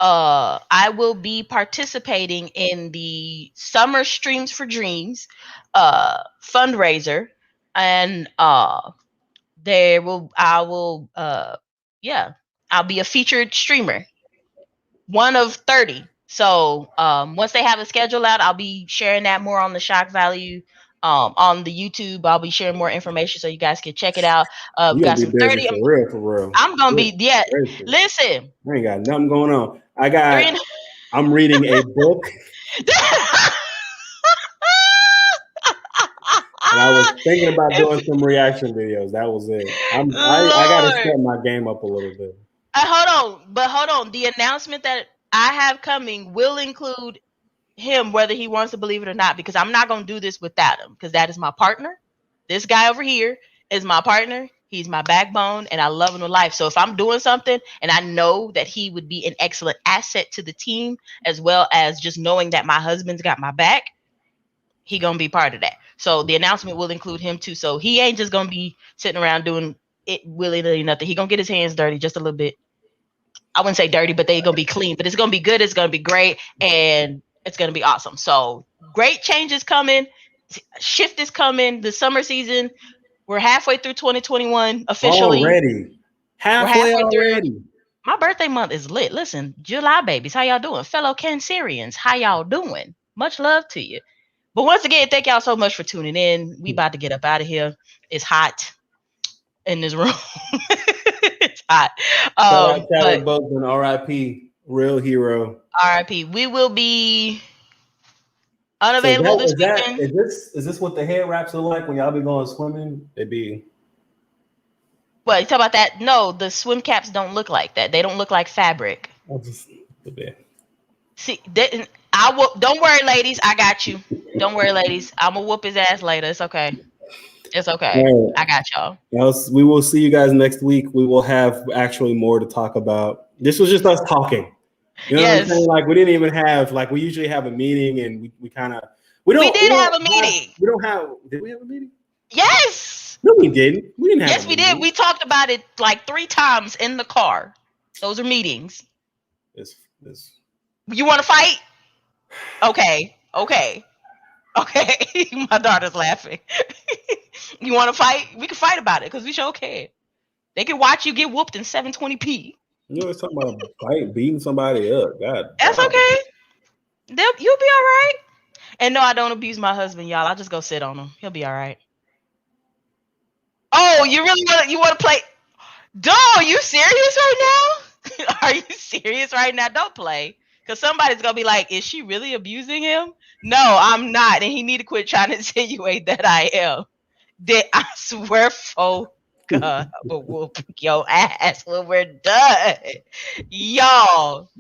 I will be participating in the Summer Streams for Dreams fundraiser, and I'll be a featured streamer, one of 30. So once they have a schedule out, I'll be sharing that more on the Shock Value on the YouTube. I'll be sharing more information so you guys can check it out. We got some 30. For real. I'm gonna be listen. I ain't got nothing going on. I'm reading a book. And I was thinking about doing some reaction videos. That was it. I got to Lord. step my game up a little bit. Hold on. The announcement that I have coming will include him, whether he wants to believe it or not, because I'm not going to do this without him, because that is my partner. This guy over here is my partner. He's my backbone, and I love him to life. So if I'm doing something and I know that he would be an excellent asset to the team, as well as just knowing that my husband's got my back, he gonna be part of that. So the announcement will include him too. So he ain't just gonna be sitting around doing it willy-nilly nothing. He gonna get his hands dirty just a little bit. I wouldn't say dirty, but they're gonna be clean. But it's gonna be good. It's gonna be great, and it's gonna be awesome. So great changes coming. Shift is coming. The summer season. We're halfway through 2021 officially. Already. Halfway already. Through. My birthday month is lit. Listen, July babies, how y'all doing? Fellow Cancerians, how y'all doing? Much love to you. But once again, thank y'all so much for tuning in. We about to get up out of here. It's hot in this room. It's hot. Shout out Chatterbox and RIP, real hero. RIP. We will be unavailable this weekend. Is this what the head wraps are like when y'all be going swimming? They be. What, you talk about that? No, the swim caps don't look like that. They don't look like fabric. See, I will. Don't worry, ladies. I got you. Don't worry, ladies. I'm gonna whoop his ass later. It's okay. It's okay. Right. I got y'all. We will see you guys next week. We will have actually more to talk about. This was just us talking. You know what I'm saying? Like we didn't even have we usually have a meeting and we kind of we did have a meeting. Did we have a meeting? Yes. No, we didn't. We didn't have. Yes, we did. We talked about it like 3 times in the car. Those are meetings. You want to fight? Okay. My daughter's laughing. You want to fight? We can fight about it because we sure can. They can watch you get whooped in 720p. You know, it's talking about beating somebody up. God. That's okay. You'll be all right. And no, I don't abuse my husband, y'all. I just go sit on him. He'll be all right. Oh, you really want to play? Duh, are you serious right now? Are you serious right now? Don't play. Because somebody's going to be like, is she really abusing him? No, I'm not. And he need to quit trying to insinuate that I am. I swear for God, I will whoop your ass when we're done. Y'all,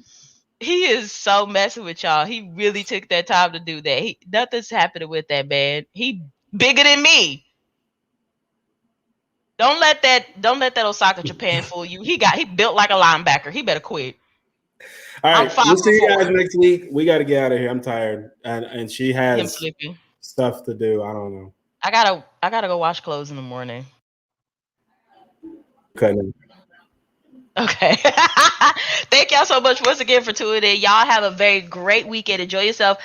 he is so messing with y'all. He really took that time to do that. Nothing's happening with that man. He bigger than me. Don't let that Osaka Japan fool you. He built like a linebacker. He better quit. All right, we'll see you guys next week. We got to get out of here. I'm tired, and she has stuff to do. I don't know. I gotta go wash clothes in the morning. Okay. Thank y'all so much once again for tuning in. Y'all have a very great weekend. Enjoy yourself.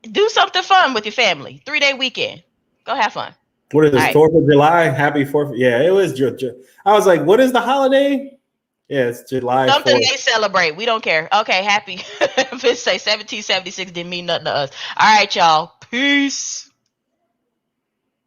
Do something fun with your family. 3-day weekend. Go have fun. What is this? 4th of July? Happy 4th. Yeah, it was. I was like, what is the holiday? Yeah, it's July. Something 4th. They celebrate. We don't care. Okay, happy. If it say 1776 didn't mean nothing to us. All right, y'all. Peace.